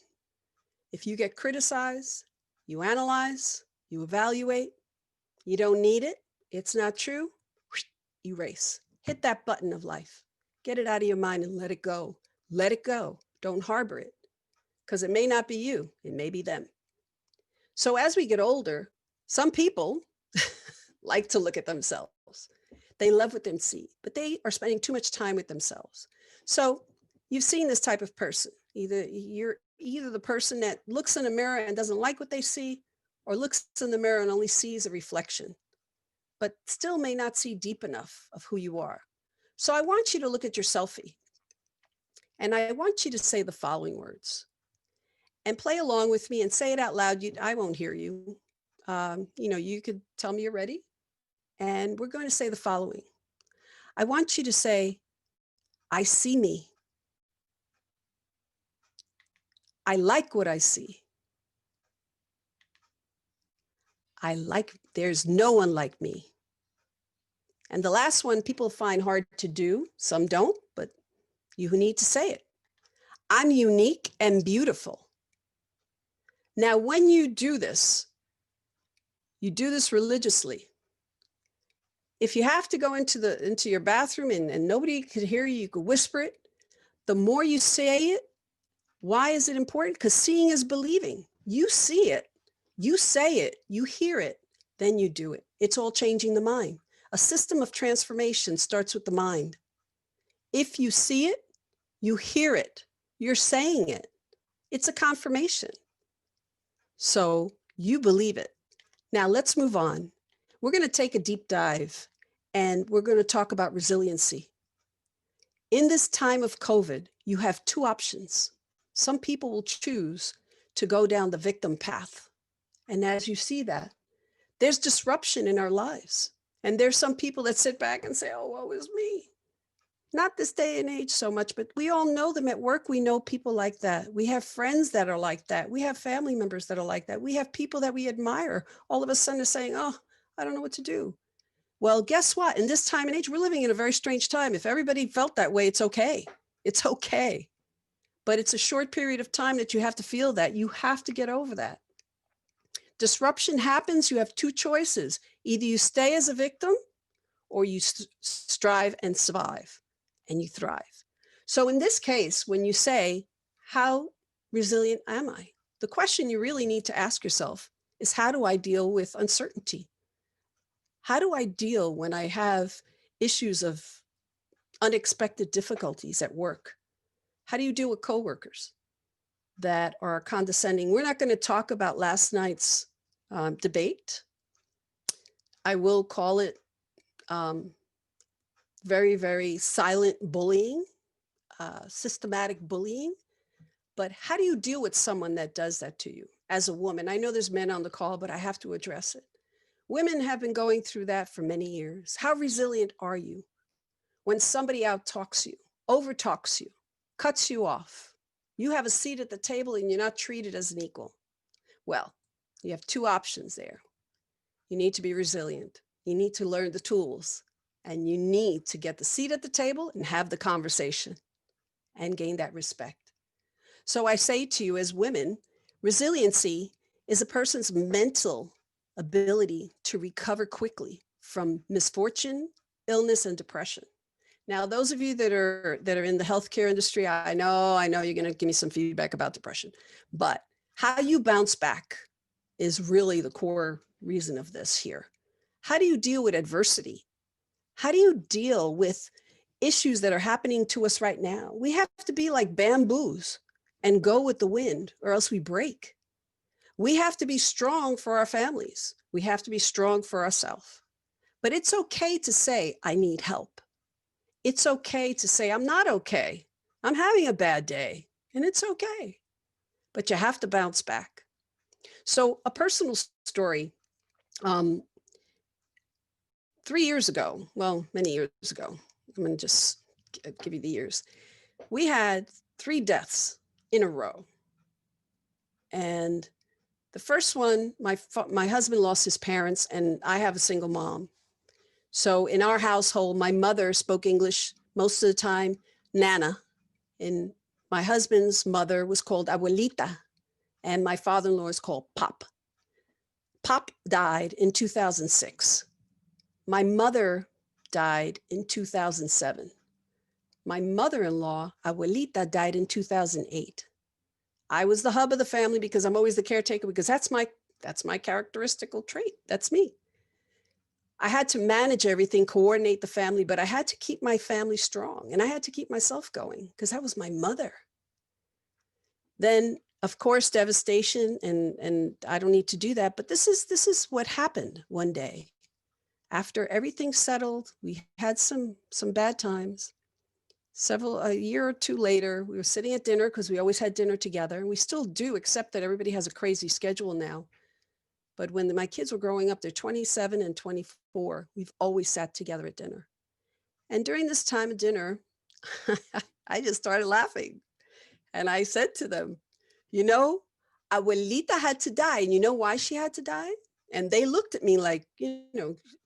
If you get criticized, you analyze, you evaluate, you don't need it, it's not true, erase. Hit that button of life. Get it out of your mind and let it go. Let it go. Don't harbor it, because it may not be you, it may be them. So as we get older, some people like to look at themselves. They love what they see, but they are spending too much time with themselves. So you've seen this type of person. You're either the person that looks in a mirror and doesn't like what they see, or looks in the mirror and only sees a reflection, but still may not see deep enough of who you are. So I want you to look at your selfie, and I want you to say the following words, and play along with me and say it out loud. I won't hear you. You could tell me you're ready, and we're going to say the following. I want you to say, I see me. I like what I see. There's no one like me. And the last one people find hard to do. Some don't, but you need to say it. I'm unique and beautiful. Now, when you do this religiously. If you have to go into your bathroom and nobody could hear you, you could whisper it. The more you say it, why is it important? Because seeing is believing. You see it, you say it, you hear it, then you do it. It's all changing the mind. A system of transformation starts with the mind. If you see it, you hear it, you're saying it. It's a confirmation. So you believe it. Now let's move on. We're going to take a deep dive, and we're going to talk about resiliency. In this time of COVID, you have two options. Some people will choose to go down the victim path. And as you see that, there's disruption in our lives. And there's some people that sit back and say, oh, woe is me. Not this day and age so much, but we all know them at work. We know people like that. We have friends that are like that. We have family members that are like that. We have people that we admire. All of a sudden are saying, oh, I don't know what to do. Well, guess what? In this time and age, we're living in a very strange time. If everybody felt that way, it's okay. It's okay. But it's a short period of time that you have to feel that. You have to get over that. Disruption happens. You have two choices. Either you stay as a victim or you strive and survive and you thrive. So in this case, when you say, how resilient am I? The question you really need to ask yourself is, how do I deal with uncertainty? How do I deal when I have issues of unexpected difficulties at work? How do you deal with coworkers that are condescending? We're not going to talk about last night's debate. I will call it very, very silent bullying, systematic bullying. But how do you deal with someone that does that to you as a woman? I know there's men on the call, but I have to address it. Women have been going through that for many years. How resilient are you when somebody out-talks you, over-talks you, cuts you off? You have a seat at the table and you're not treated as an equal. Well, you have two options there. You need to be resilient. You need to learn the tools, and you need to get the seat at the table and have the conversation and gain that respect. So I say to you as women, resiliency is a person's mental ability to recover quickly from misfortune, illness, and depression. Now, those of you that are in the healthcare industry, I know you're going to give me some feedback about depression, but how you bounce back is really the core reason of this here. How do you deal with adversity? How do you deal with issues that are happening to us right now? We have to be like bamboos and go with the wind, or else we break. We have to be strong for our families. We have to be strong for ourselves. But it's okay to say, I need help. It's okay to say, I'm not okay. I'm having a bad day, and it's okay. But you have to bounce back. So a personal story, 3 years ago, well, many years ago, I'm going to just give you the years. We had 3 deaths in a row. And the first one, my husband lost his parents, and I have a single mom. So in our household, my mother spoke English most of the time, Nana. And my husband's mother was called Abuelita, and my father-in-law is called Pop. Pop died in 2006. My mother died in 2007. My mother-in-law, Abuelita, died in 2008. I was the hub of the family because I'm always the caretaker, because that's my characteristical trait. That's me. I had to manage everything, coordinate the family, but I had to keep my family strong, and I had to keep myself going because that was my mother. Then, of course, devastation, and I don't need to do that, but this is what happened one day. After everything settled, we had some bad times. A year or two later, we were sitting at dinner because we always had dinner together, and we still do, except that everybody has a crazy schedule now. But when my kids were growing up, they're 27 and 24, we've always sat together at dinner. And during this time of dinner, I just started laughing. And I said to them, you know, Abuelita had to die. And you know why she had to die? And they looked at me like,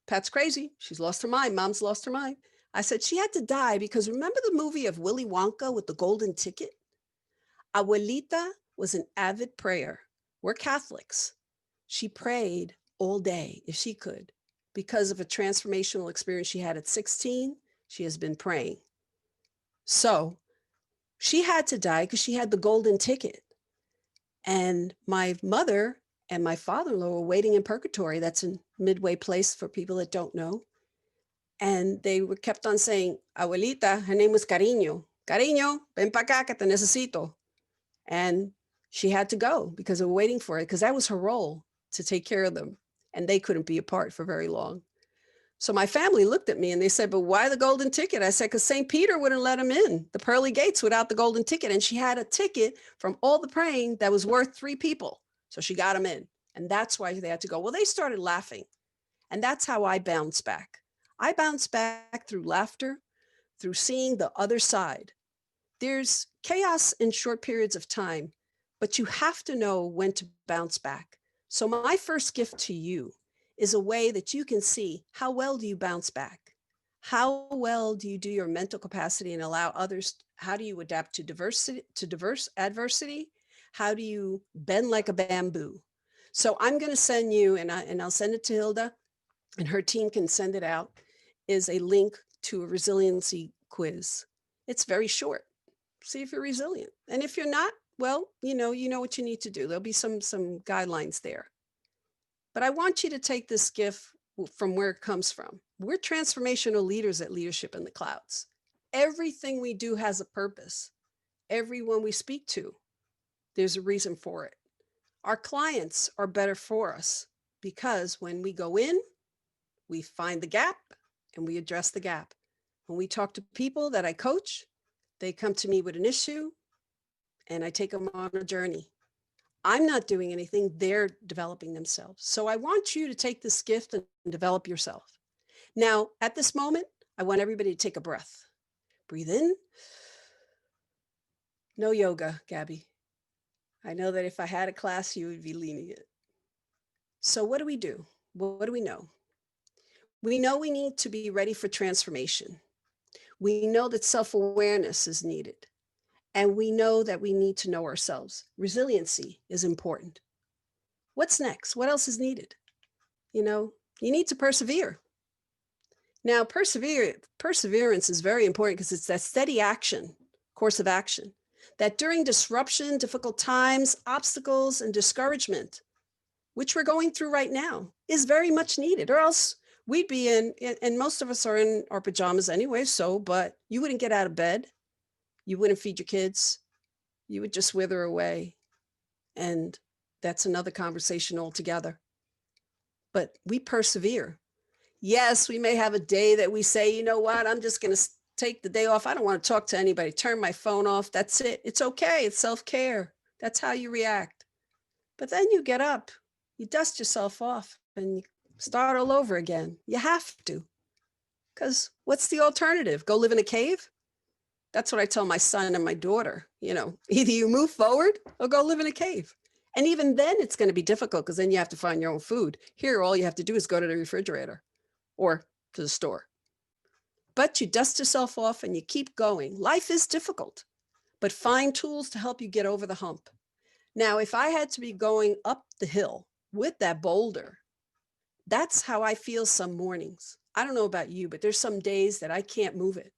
Pat's crazy. She's lost her mind. Mom's lost her mind. I said, she had to die because remember the movie of Willy Wonka with the golden ticket? Abuelita was an avid prayer. We're Catholics. She prayed all day if she could. Because of a transformational experience she had at 16, she has been praying. So she had to die because she had the golden ticket. And my mother and my father-in-law were waiting in purgatory. That's a midway place for people that don't know. And they were kept on saying, Abuelita, her name was Cariño. Cariño, ven pa acá que te necesito. And she had to go because they were waiting for it, because that was her role, to take care of them. And they couldn't be apart for very long. So my family looked at me and they said, but why the golden ticket? I said, because St. Peter wouldn't let him in the pearly gates without the golden ticket. And she had a ticket from all the praying that was worth 3 people. So she got him in. And that's why they had to go. Well, they started laughing. And that's how I bounced back. I bounced back through laughter, through seeing the other side. There's chaos in short periods of time, but you have to know when to bounce back. So my first gift to you is a way that you can see how well do you bounce back? How well do you do your mental capacity and allow others? How do you adapt to diverse adversity? How do you bend like a bamboo? So I'm going to send you, and I'll send it to Hilda, and her team can send it out, is a link to a resiliency quiz. It's very short. See if you're resilient. And if you're not, well, you know what you need to do. There'll be some guidelines there. But I want you to take this gift from where it comes from. We're transformational leaders at Leadership in the Clouds. Everything we do has a purpose. Everyone we speak to, there's a reason for it. Our clients are better for us. because when we go in, we find the gap and we address the gap. When we talk to people that I coach, they come to me with an issue and I take them on a journey. I'm not doing anything, they're developing themselves. So I want you to take this gift and develop yourself. Now, at this moment, I want everybody to take a breath. Breathe in. No yoga, Gabby. I know that if I had a class, you would be leading it. So what do we do? What do we know? We know we need to be ready for transformation. We know that self-awareness is needed. And we know that we need to know ourselves. Resiliency is important. What's next? What else is needed? You need to persevere. Now, perseverance is very important because it's that steady action, course of action, that during disruption, difficult times, obstacles, and discouragement, which we're going through right now, is very much needed, or else we'd be and most of us are in our pajamas anyway, but you wouldn't get out of bed. You wouldn't feed your kids. You would just wither away. And that's another conversation altogether. But we persevere. Yes, we may have a day that we say, you know what, I'm just going to take the day off. I don't want to talk to anybody. Turn my phone off. That's it. It's okay. It's self-care. That's how you react. But then you get up, you dust yourself off and you start all over again. You have to. Because what's the alternative? Go live in a cave? That's what I tell my son and my daughter. Either you move forward or go live in a cave. And even then it's going to be difficult because then you have to find your own food. Here, all you have to do is go to the refrigerator or to the store. But you dust yourself off and you keep going. Life is difficult, but find tools to help you get over the hump. Now, if I had to be going up the hill with that boulder, that's how I feel some mornings. I don't know about you, but there's some days that I can't move it.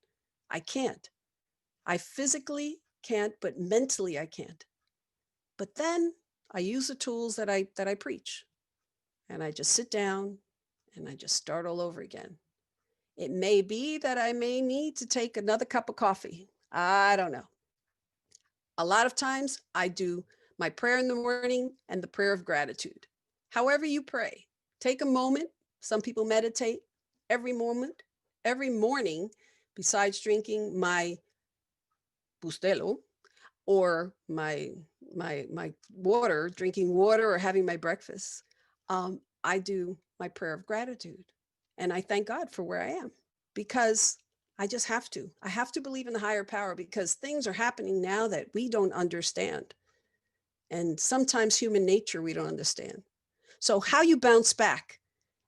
I can't. I physically can't, but mentally I can't. But then I use the tools that I preach, and I just sit down and I just start all over again. It may be that I may need to take another cup of coffee. I don't know. A lot of times I do my prayer in the morning and the prayer of gratitude. However you pray, take a moment. Some people meditate every morning, besides drinking my bustelo or my water, drinking water or having my breakfast. I do my prayer of gratitude and I thank God for where I am because I just have to. I have to believe in the higher power because things are happening now that we don't understand. And sometimes human nature, we don't understand. So how you bounce back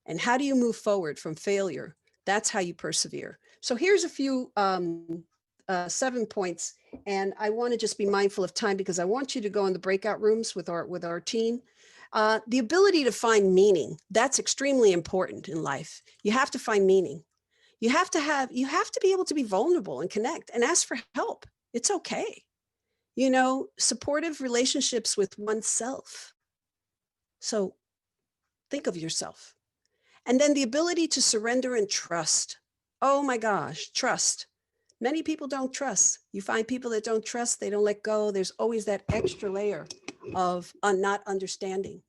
and how do you move forward from failure? That's how you persevere. So here's a few 7 points. And I want to just be mindful of time because I want you to go in the breakout rooms with our team. The ability to find meaning, that's extremely important in life. You have to find meaning. You have to be able to be vulnerable and connect and ask for help. It's okay. Supportive relationships with oneself. So think of yourself. And then the ability to surrender and trust. Oh my gosh, trust. Many people don't trust. You find people that don't trust, they don't let go. There's always that extra layer of not understanding.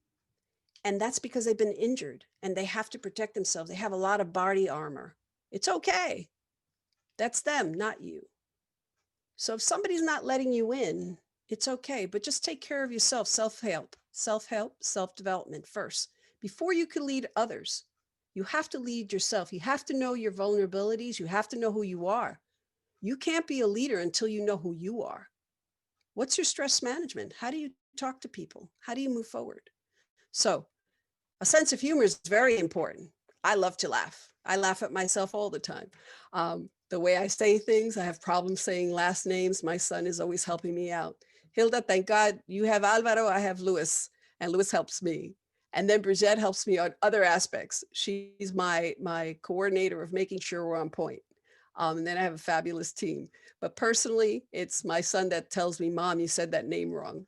And that's because they've been injured and they have to protect themselves. They have a lot of body armor. It's okay. That's them, not you. So if somebody's not letting you in, it's okay, but just take care of yourself. Self-help, self-development first. Before you can lead others, you have to lead yourself. You have to know your vulnerabilities. You have to know who you are. You can't be a leader until you know who you are. What's your stress management? How do you talk to people? How do you move forward? So a sense of humor is very important. I love to laugh. I laugh at myself all the time. The way I say things, I have problems saying last names. My son is always helping me out. Hilda, thank God you have Alvaro, I have Luis, and Luis helps me. And then Brigitte helps me on other aspects. She's my coordinator of making sure we're on point. And then I have a fabulous team. But personally, it's my son that tells me, Mom, you said that name wrong.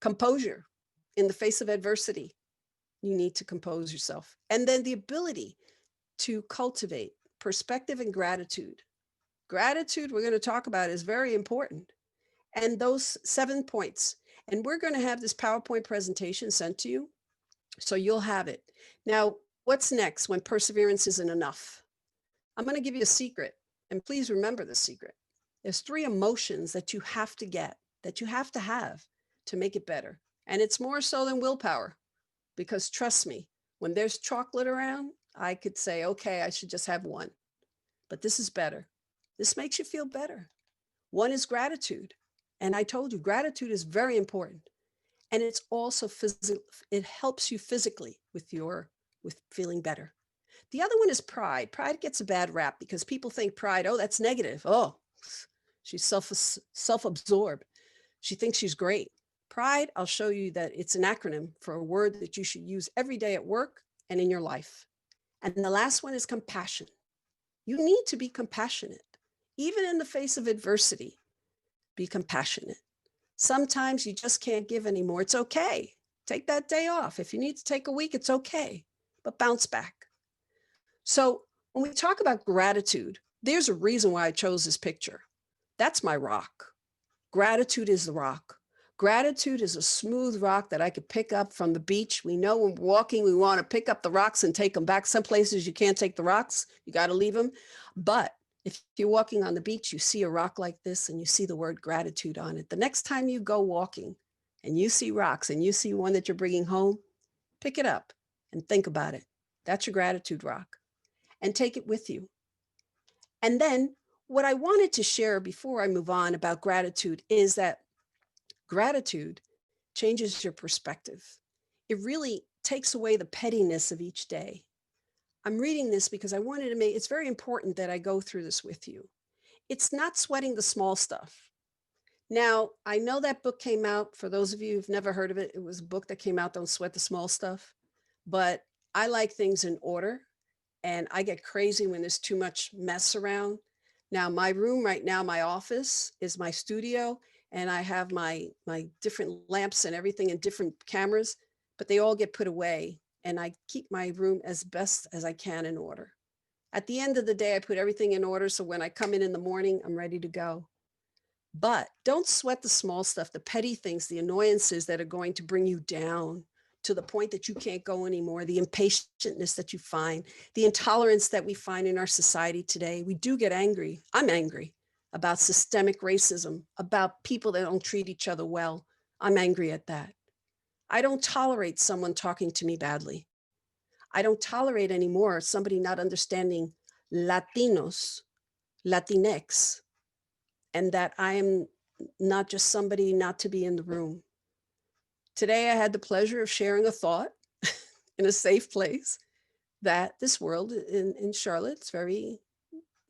Composure in the face of adversity. You need to compose yourself. And then the ability to cultivate perspective and gratitude. Gratitude, we're going to talk about, is very important. And those 7 points. And we're going to have this PowerPoint presentation sent to you. So you'll have it. Now, what's next when perseverance isn't enough? I'm going to give you a secret, and please remember the secret. There's 3 emotions that you have to get, that you have to make it better. And it's more so than willpower, because trust me, when there's chocolate around, I could say, okay, I should just have 1, but this is better. This makes you feel better. 1 is gratitude. And I told you, gratitude is very important. And it's also physical. It helps you physically with feeling better. The other one is pride. Pride gets a bad rap because people think pride, oh, that's negative. Oh, she's self-absorbed. She thinks she's great. Pride, I'll show you that it's an acronym for a word that you should use every day at work and in your life. And the last one is compassion. You need to be compassionate. Even in the face of adversity, be compassionate. Sometimes you just can't give anymore. It's okay. Take that day off. If you need to take a week, it's okay, but bounce back. So when we talk about gratitude, there's a reason why I chose this picture. That's my rock. Gratitude is the rock. Gratitude is a smooth rock that I could pick up from the beach. We know when we're walking, we want to pick up the rocks and take them back. Some places you can't take the rocks. You got to leave them. But if you're walking on the beach, you see a rock like this and you see the word gratitude on it. The next time you go walking and you see rocks and you see one that you're bringing home, pick it up and think about it. That's your gratitude rock. And take it with you. And then what I wanted to share before I move on about gratitude is that gratitude changes your perspective. It really takes away the pettiness of each day. I'm reading this because I wanted to it's very important that I go through this with you. It's not sweating the small stuff. Now, I know that book came out. For those of you who've never heard of it, it was a book that came out, Don't Sweat the Small Stuff. But I like things in order. And I get crazy when there's too much mess around. Now, my room right now, my office is my studio, and I have my different lamps and everything and different cameras, but they all get put away. And I keep my room as best as I can in order. At the end of the day, I put everything in order. So when I come in the morning, I'm ready to go. But don't sweat the small stuff, the petty things, the annoyances that are going to bring you down to the point that you can't go anymore, the impatientness that you find, the intolerance that we find in our society today. We do get angry. I'm angry about systemic racism, about people that don't treat each other well. I'm angry at that. I don't tolerate someone talking to me badly. I don't tolerate anymore somebody not understanding Latinos, Latinx, and that I am not just somebody not to be in the room. Today, I had the pleasure of sharing a thought in a safe place that this world in Charlotte is very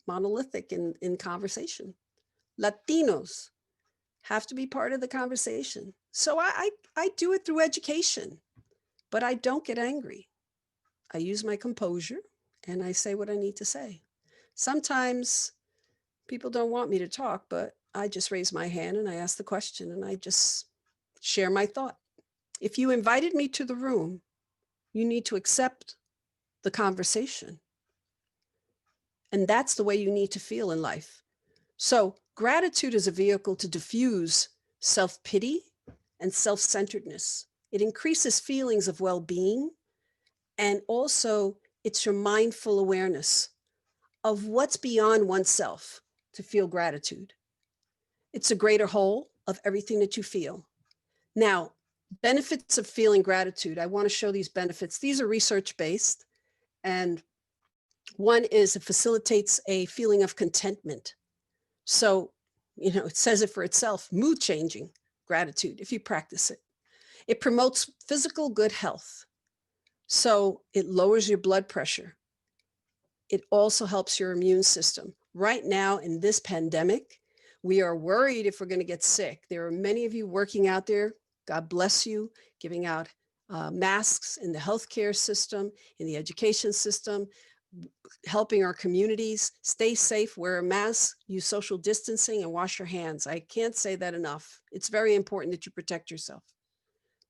monolithic in conversation. Latinos have to be part of the conversation. So I do it through education, but I don't get angry. I use my composure and I say what I need to say. Sometimes people don't want me to talk, but I just raise my hand and I ask the question and I just share my thought. If you invited me to the room, you need to accept the conversation. And that's the way you need to feel in life. So gratitude is a vehicle to diffuse self-pity and self-centeredness. It increases feelings of well-being, and also it's your mindful awareness of what's beyond oneself to feel gratitude. It's a greater whole of everything that you feel. Now, benefits of feeling gratitude. I want to show these benefits. These are research-based, and one is it facilitates a feeling of contentment. So, it says it for itself, mood changing gratitude if you practice it. It promotes physical good health. So it lowers your blood pressure. It also helps your immune system. Right now in this pandemic, we are worried if we're going to get sick. There are many of you working out there, God bless you, giving out masks in the healthcare system, in the education system, helping our communities. Stay safe, wear a mask, use social distancing, and wash your hands. I can't say that enough. It's very important that you protect yourself.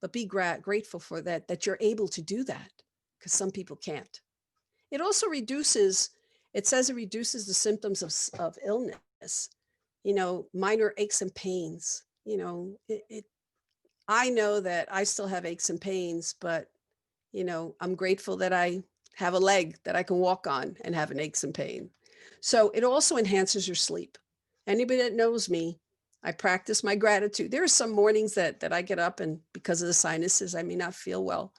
But be grateful for that you're able to do that, because some people can't. It also reduces, it says it reduces the symptoms of illness, minor aches and pains. I know that I still have aches and pains, but You know, I'm grateful that I have a leg that I can walk on and have an aches and pain. So it also enhances your sleep. Anybody that knows me, I practice my gratitude. There are some mornings that I get up and because of the sinuses, I may not feel well,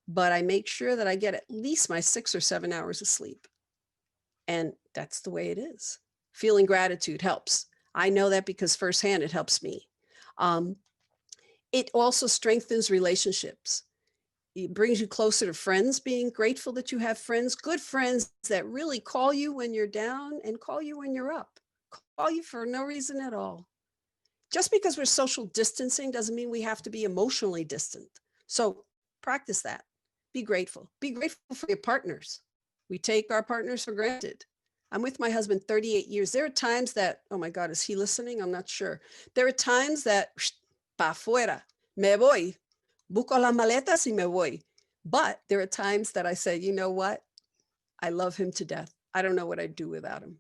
but I make sure that I get at least my 6 or 7 hours of sleep. And that's the way it is. Feeling gratitude helps. I know that because firsthand it helps me. Um, it also strengthens relationships. It brings you closer to friends, being grateful that you have friends, good friends that really call you when you're down and call you when you're up, call you for no reason at all. Just because we're social distancing doesn't mean we have to be emotionally distant. So practice that. Be grateful. Be grateful for your partners. We take our partners for granted. I'm with my husband 38 years. There are times that, oh my God, is he listening? I'm not sure. There are times that, pa fuera, me voy, busco las maletas y me voy. But there are times that I say, you know what? I love him to death. I don't know what I'd do without him.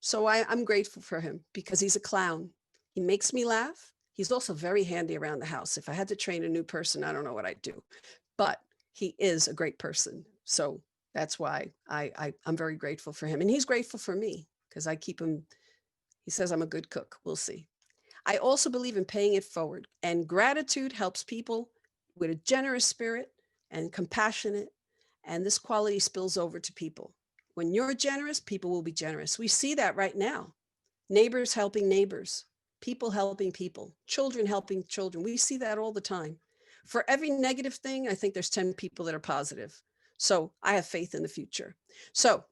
So I'm grateful for him because he's a clown. He makes me laugh. He's also very handy around the house. If I had to train a new person, I don't know what I'd do, but he is a great person. So that's why I'm very grateful for him. And he's grateful for me because I keep him, he says I'm a good cook. We'll see. I also believe in paying it forward, and gratitude helps people with a generous spirit and compassionate. And this quality spills over to people. When you're generous, people will be generous. We see that right now. Neighbors helping neighbors, people helping people, children helping children. We see that all the time. For every negative thing, I think there's 10 people that are positive. So I have faith in the future. So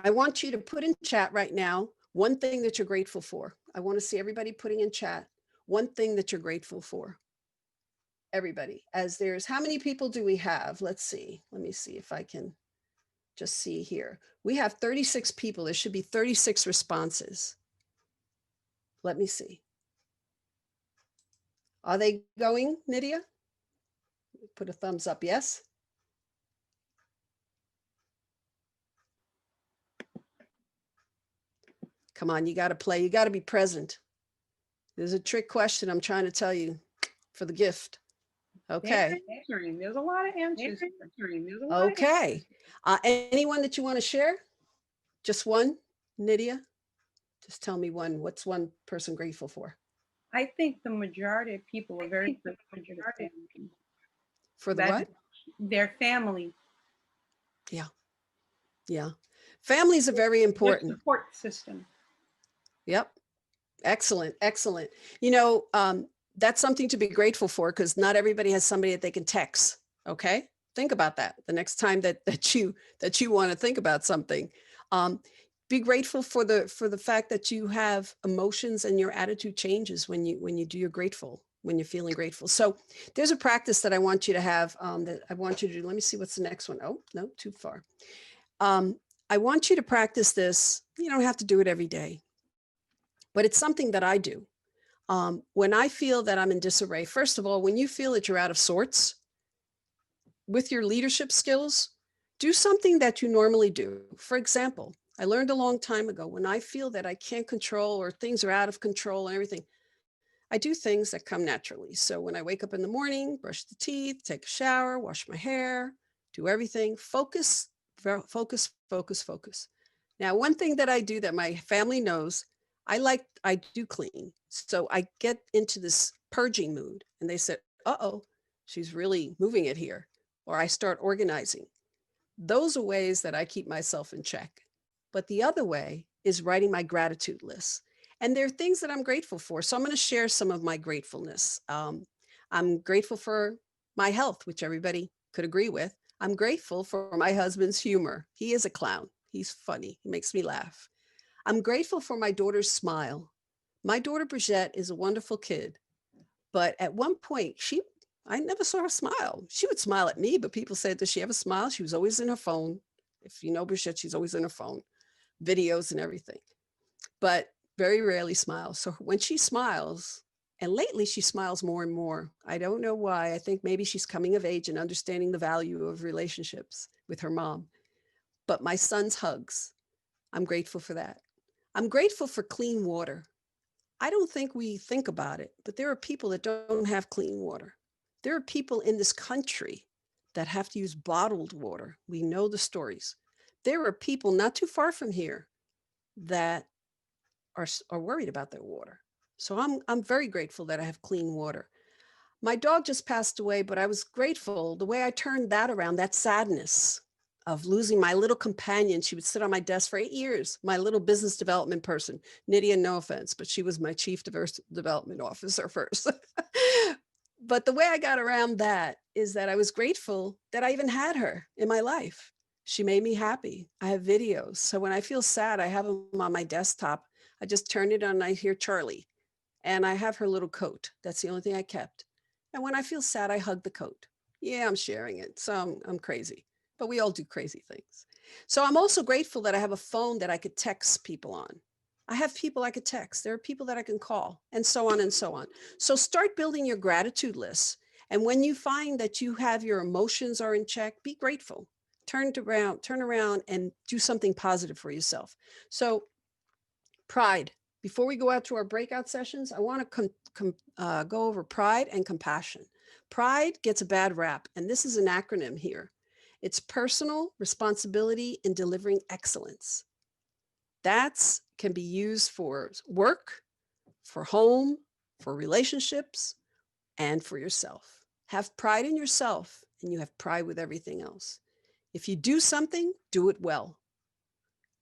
I want you to put in chat right now one thing that you're grateful for. I want to see everybody putting in chat one thing that you're grateful for. Everybody, as there's, how many people do we have? Let's see. Let me see if I can just see here. We have 36 people. There should be 36 responses. Let me see. Are they going, Nydia? Put a thumbs up, yes? Come on, you got to play. You got to be present. There's a trick question I'm trying to tell you for the gift. Okay. There's a lot of answers. Okay. Anyone that you want to share? Just one, Nydia? Just tell me one. What's one person grateful for? I think the majority of people are very grateful for the what? Their family. Yeah. Yeah. Families are very important. Their support system. Yep. Excellent. Excellent. You know, that's something to be grateful for because not everybody has somebody that they can text. Okay. Think about that the next time that you want to think about something. Be grateful for the fact that you have emotions and your attitude changes when you do, you're grateful, when you're feeling grateful. So there's a practice that I want you to have that I want you to do. Let me see what's the next one. Oh, no, too far. I want you to practice this. You don't have to do it every day, but it's something that I do. When I feel that I'm in disarray, first of all, when you feel that you're out of sorts with your leadership skills, do something that you normally do. For example, I learned a long time ago, when I feel that I can't control or things are out of control and everything, I do things that come naturally. So when I wake up in the morning, brush the teeth, take a shower, wash my hair, do everything, focus, focus, focus, focus. Now, one thing that I do that my family knows, I do clean. So I get into this purging mood and they said, uh-oh, she's really moving it here. Or I start organizing. Those are ways that I keep myself in check. But the other way is writing my gratitude list. And there are things that I'm grateful for. So I'm going to share some of my gratefulness. I'm grateful for my health, which everybody could agree with. I'm grateful for my husband's humor. He is a clown. He's funny. He makes me laugh. I'm grateful for my daughter's smile. My daughter, Brigitte, is a wonderful kid. But at one point, I never saw her smile. She would smile at me, but people said, does she ever smile? She was always in her phone. If you know Brigitte, she's always in her phone, videos and everything, but very rarely smiles. So when she smiles, and lately she smiles more and more. I don't know why. I think maybe she's coming of age and understanding the value of relationships with her mom. But my son's hugs, I'm grateful for that. I'm grateful for clean water. I don't think we think about it, but there are people that don't have clean water. There are people in this country that have to use bottled water. We know the stories. There are people not too far from here that are worried about their water. So I'm very grateful that I have clean water. My dog just passed away, but I was grateful the way I turned that around, that sadness of losing my little companion. She would sit on my desk for 8 years, my little business development person. Nydia, no offense, but she was my chief development officer first. But the way I got around that is that I was grateful that I even had her in my life. She made me happy. I have videos. So when I feel sad, I have them on my desktop. I just turn it on and I hear Charlie. And I have her little coat. That's the only thing I kept. And when I feel sad, I hug the coat. Yeah, I'm sharing it. So I'm crazy, but we all do crazy things. So I'm also grateful that I have a phone that I could text people on. I have people I could text. There are people that I can call, and so on and so on. So start building your gratitude list. And when you find that you have your emotions are in check, be grateful. Turn around and do something positive for yourself. So pride. Before we go out to our breakout sessions, I want to go over pride and compassion. Pride gets a bad rap, and this is an acronym here. It's personal responsibility in delivering excellence. That can be used for work, for home, for relationships, and for yourself. Have pride in yourself, and you have pride with everything else. If you do something, do it well.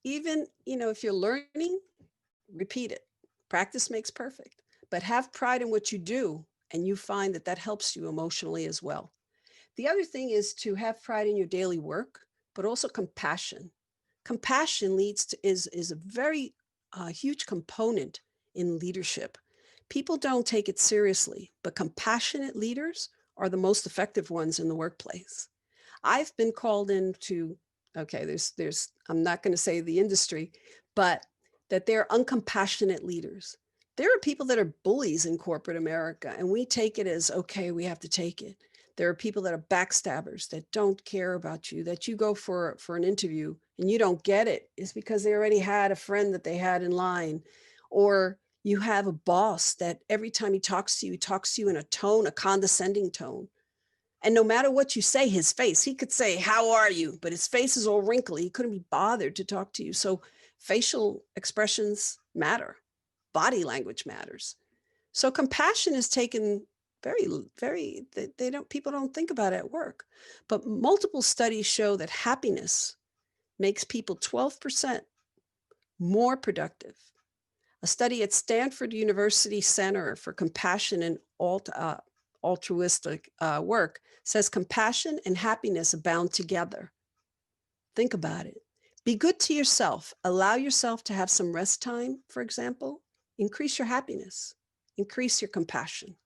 Even, if you're learning, repeat it. Practice makes perfect, but have pride in what you do, and you find that that helps you emotionally as well. The other thing is to have pride in your daily work, but also compassion. Compassion is a very huge component in leadership. People don't take it seriously, but compassionate leaders are the most effective ones in the workplace. I've been called into, okay, I'm not going to say the industry, but that they're uncompassionate leaders. There are people that are bullies in corporate America, and we take it as, okay, we have to take it. There are people that are backstabbers that don't care about you, that you go for an interview and you don't get it. It's because they already had a friend that they had in line. Or you have a boss that every time he talks to you in a condescending tone. And no matter what you say, his face, he could say, how are you? But his face is all wrinkly. He couldn't be bothered to talk to you. So facial expressions matter. Body language matters. So compassion is taken people don't think about it at work. But multiple studies show that happiness makes people 12% more productive. A study at Stanford University Center for Compassion and Altruistic Work says compassion and happiness abound together. Think about it. Be good to yourself. Allow yourself to have some rest time, for example. Increase your happiness. Increase your compassion.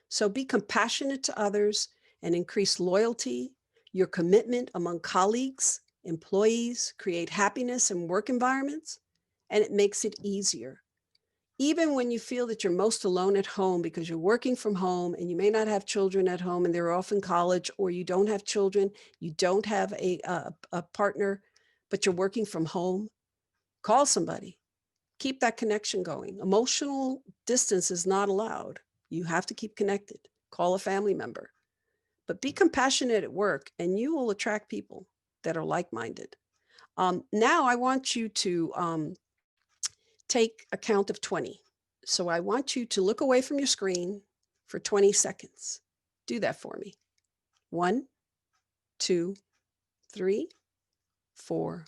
So be compassionate to others and increase loyalty, your commitment among colleagues, employees, create happiness in work environments, and it makes it easier. Even when you feel that you're most alone at home because you're working from home and you may not have children at home and they're off in college, or you don't have children, you don't have a partner, but you're working from home, call somebody. Keep that connection going. Emotional distance is not allowed. You have to keep connected. Call a family member. But be compassionate at work and you will attract people that are like-minded. Now I want you to take a count of 20. So I want you to look away from your screen for 20 seconds. Do that for me. 1, 2, 3, 4,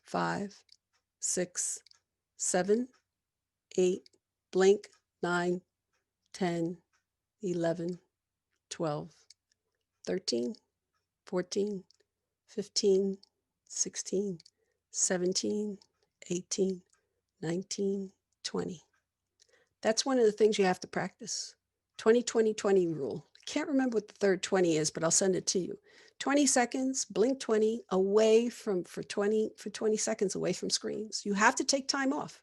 5, 6, 7, 8, blink, 9, 10, 11, 12, 13, 14, 15, 16, 17, 18, 19, 20. That's one of the things you have to practice. 20-20-20 rule. I can't remember what the third 20 is, but I'll send it to you. 20 seconds, blink 20, away for 20 seconds away from screens. You have to take time off.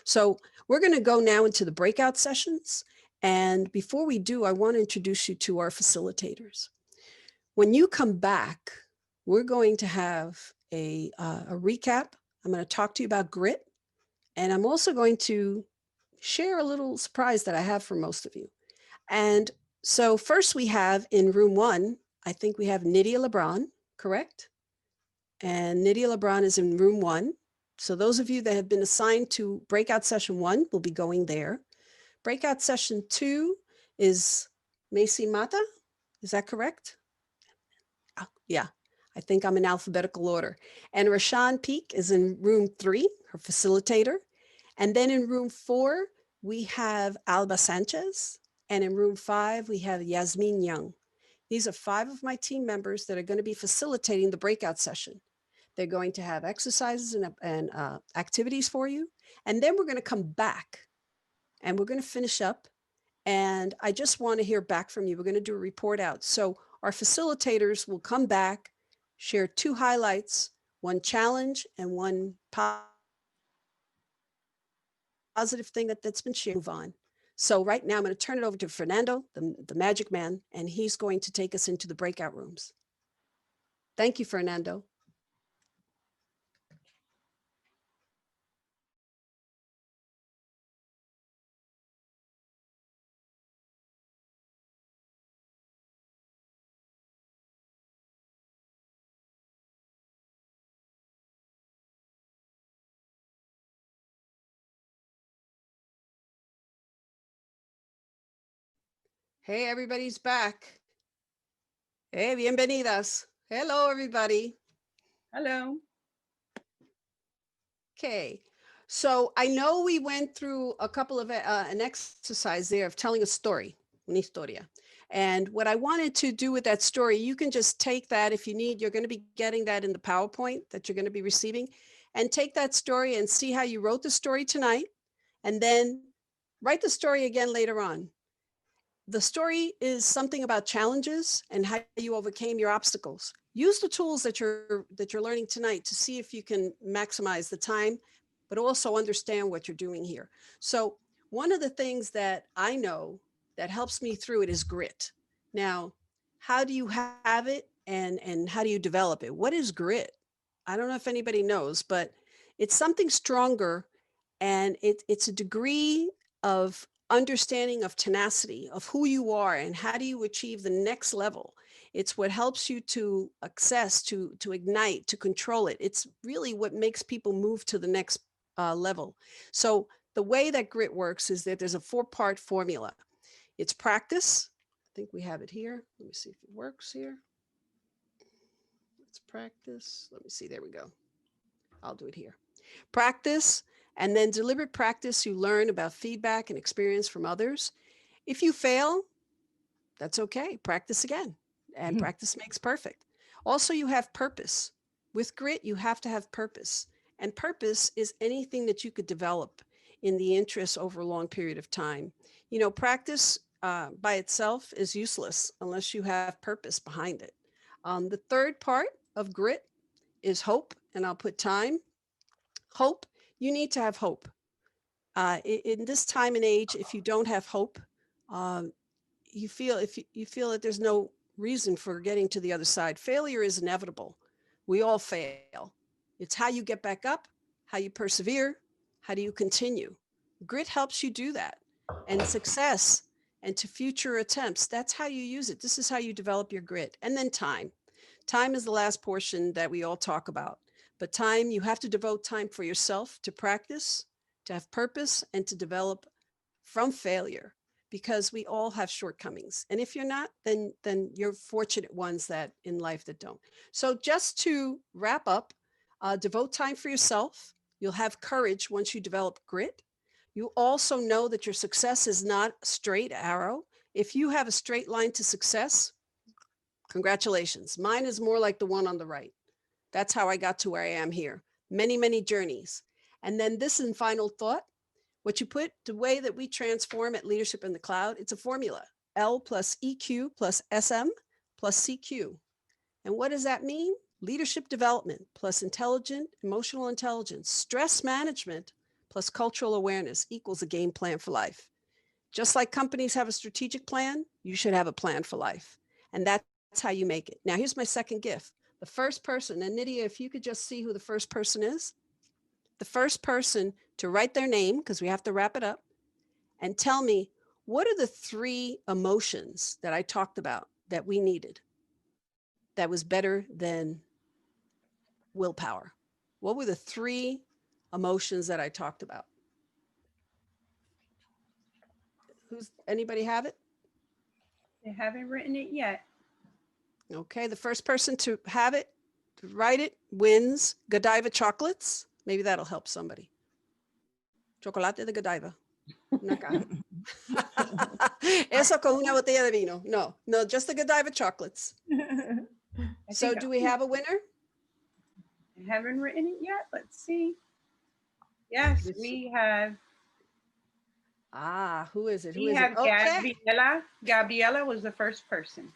So we're going to go now into the breakout sessions. And before we do, I want to introduce you to our facilitators. When you come back, we're going to have a recap. I'm going to talk to you about grit. And I'm also going to share a little surprise that I have for most of you. And so first we have in room 1, I think we have Nydia LeBron, correct? And Nydia LeBron is in room 1. So those of you that have been assigned to breakout session 1 will be going there. Breakout session 2 is Macy Mata. Is that correct? Oh, yeah, I think I'm in alphabetical order. And Rashawn Peak is in room 3, her facilitator. And then in room 4, we have Alba Sanchez. And in room 5, we have Yasmin Young. These are 5 of my team members that are going to be facilitating the breakout session. They're going to have exercises and activities for you. And then we're going to come back and we're going to finish up. And I just want to hear back from you. We're going to do a report out. So our facilitators will come back, share 2 highlights, 1 challenge and 1 positive thing that's been shared. Move on. So right now I'm going to turn it over to Fernando, the magic man, and he's going to take us into the breakout rooms. Thank you, Fernando. Hey, everybody's back. Hey, bienvenidas. Hello, everybody. Hello. Okay, so I know we went through a couple of an exercise there of telling a story, una historia. And what I wanted to do with that story, you can just take that if you need, you're going to be getting that in the PowerPoint that you're going to be receiving, and take that story and see how you wrote the story tonight, and then write the story again later on. The story is something about challenges and how you overcame your obstacles. Use the tools that you're learning tonight to see if you can maximize the time, but also understand what you're doing here. So one of the things that I know that helps me through it is grit. Now, how do you have it and how do you develop it? What is grit? I don't know if anybody knows, but it's something stronger, and it's a degree of understanding of tenacity of who you are and how do you achieve the next level. It's what helps you to access, to ignite, to control it. It's really what makes people move to the next level. So the way that grit works is that there's a 4-part formula. It's practice. I think we have it here. Let me see if it works here. Let's practice. Let me see. There we go. I'll do it here. Practice, and then deliberate practice. You learn about feedback and experience from others. If you fail, that's okay. Practice again, and practice makes perfect. Also, you have purpose. With grit, you have to have purpose, and purpose is anything that you could develop in the interest over a long period of time. You know, practice by itself is useless unless you have purpose behind it. The 3rd part of grit is hope, and I'll put time. Hope, you need to have hope. In this time and age, if you don't have hope, you feel that there's no reason for getting to the other side. Failure is inevitable. We all fail. It's how you get back up, how you persevere, how do you continue. Grit helps you do that. And success and to future attempts, that's how you use it. This is how you develop your grit. And then time. Time is the last portion that we all talk about. But time, you have to devote time for yourself to practice, to have purpose, and to develop from failure, because we all have shortcomings. And if you're not, then you're fortunate ones that in life that don't. So just to wrap up, devote time for yourself. You'll have courage once you develop grit. You also know that your success is not a straight arrow. If you have a straight line to success, congratulations. Mine is more like the one on the right. That's how I got to where I am here. Many, many journeys. And then this in final thought, what you put, the way that we transform at Leadership in the Cloud, it's a formula. L plus EQ plus SM plus CQ. And what does that mean? Leadership development plus intelligent, emotional intelligence, stress management plus cultural awareness equals a game plan for life. Just like companies have a strategic plan, you should have a plan for life. And that's how you make it. Now, here's my second gift. The first person, and Nydia, if you could just see who the first person is. The first person to write their name, because we have to wrap it up, and tell me, what are the 3 emotions that I talked about that we needed? that was better than willpower? What were the 3 emotions that I talked about? Anybody have it? They haven't written it yet. Okay, the first person to have it, to write it, wins Godiva chocolates. Maybe that'll help somebody. Chocolate de Godiva. Una caja. Eso con una botella de vino. No, just the Godiva chocolates. So do we have a winner? I haven't written it yet. Let's see. Yes, we have. Who is it? We have Gabriela. Gabriela was the first person.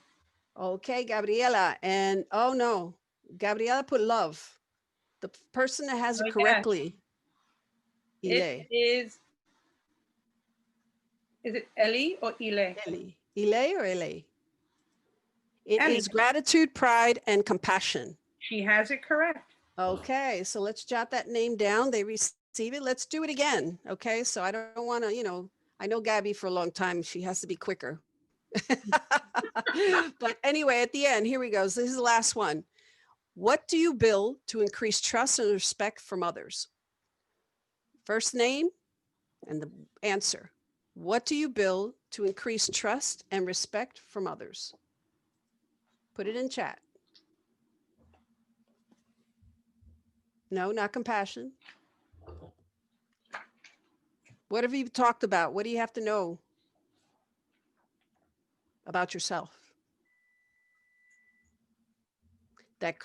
Okay, Gabriela. And oh no, Gabriela put love. The person that has it correctly. It is it Eli or Ile? Ile or Ele? It is gratitude, pride, and compassion. She has it correct. Okay, so let's jot that name down. They receive it. Let's do it again. Okay, so I don't want to, I know Gabby for a long time. She has to be quicker. But anyway, at the end, here we go. So this is the last one. What do you build to increase trust and respect from others? First name and the answer. What do you build to increase trust and respect from others? Put it in chat. No, not compassion. What have you talked about? What do you have to know about yourself that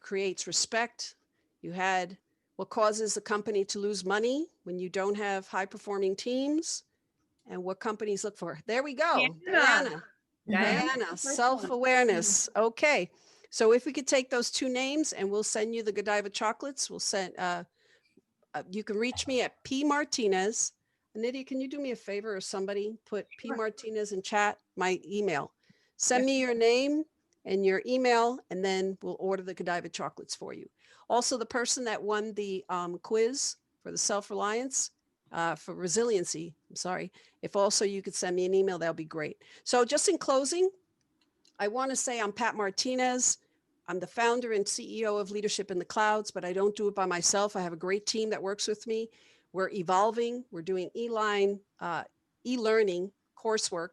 creates respect? You had what causes a company to lose money when you don't have high performing teams, and what companies look for. There we go. Diana, self-awareness. Okay. So if we could take those 2 names and we'll send you the Godiva chocolates, we'll send, you can reach me at P. Martinez. Nydia, can you do me a favor or somebody put P. Martinez in chat, my email. Send me your name and your email, and then we'll order the Godiva chocolates for you. Also, the person that won the quiz for the self-reliance, for resiliency, I'm sorry, if also you could send me an email, that would be great. So just in closing, I want to say I'm Pat Martinez. I'm the founder and CEO of Leadership in the Clouds, but I don't do it by myself. I have a great team that works with me. We're evolving. We're doing e-learning coursework,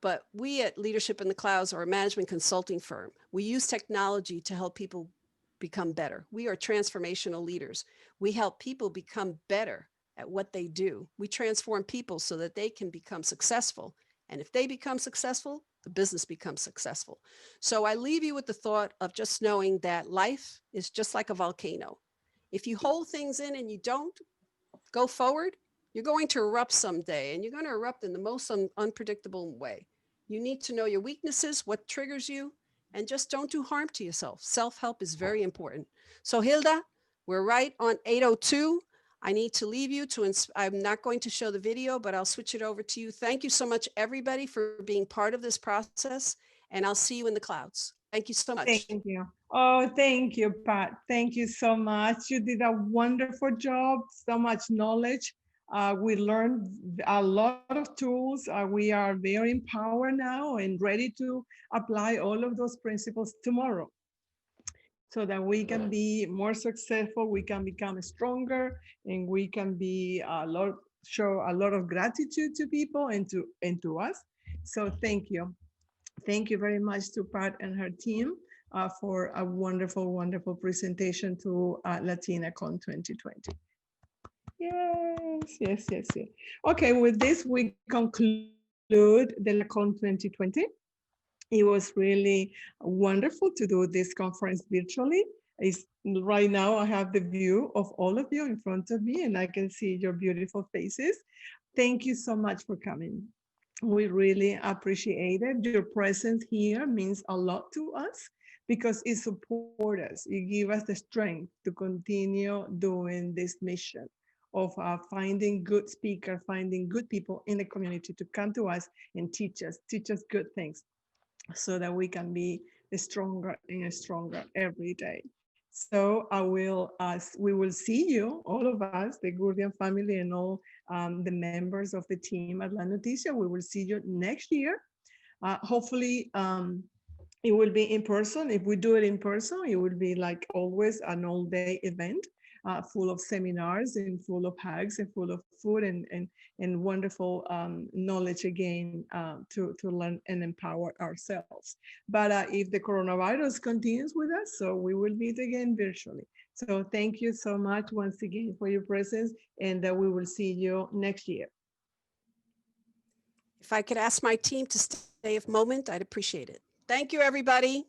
but we at Leadership in the Clouds are a management consulting firm. We use technology to help people become better. We are transformational leaders. We help people become better at what they do. We transform people so that they can become successful. And if they become successful, the business becomes successful. So I leave you with the thought of just knowing that life is just like a volcano. If you hold things in and you don't go forward, you're going to erupt someday, and you're going to erupt in the most unpredictable way. You need to know your weaknesses, what triggers you, and just don't do harm to yourself. Self-help is very important. So Hilda, we're right on 8:02. I need to leave you to, I'm not going to show the video, but I'll switch it over to you. Thank you so much, everybody, for being part of this process, and I'll see you in the clouds. Thank you so much. Thank you. Oh, thank you, Pat. Thank you so much. You did a wonderful job, so much knowledge. We learned a lot of tools. We are very empowered now and ready to apply all of those principles tomorrow, so that we can be more successful, we can become stronger, and we can be show a lot of gratitude to people and to us. So thank you. Thank you very much to Pat and her team for a wonderful, wonderful presentation to LatinaCon2020. Yes. Okay, with this, we conclude the LatinaCon 2020. It was really wonderful to do this conference virtually. Right now, I have the view of all of you in front of me, and I can see your beautiful faces. Thank you so much for coming. We really appreciate it. Your presence here means a lot to us because it supports us. It gives us the strength to continue doing this mission of finding good speakers, finding good people in the community to come to us and teach us good things, so that we can be stronger and stronger every day. So we will see you, all of us, the Gurdian family and all the members of the team at La Noticia. We will see you next year. Hopefully It will be in person. If we do it in person, it will be like always an all-day event, full of seminars and full of hugs and full of food and wonderful knowledge again to learn and empower ourselves. But if the coronavirus continues with us, so we will meet again virtually. So thank you so much once again for your presence, and we will see you next year. If I could ask my team to stay a moment, I'd appreciate it. Thank you, everybody.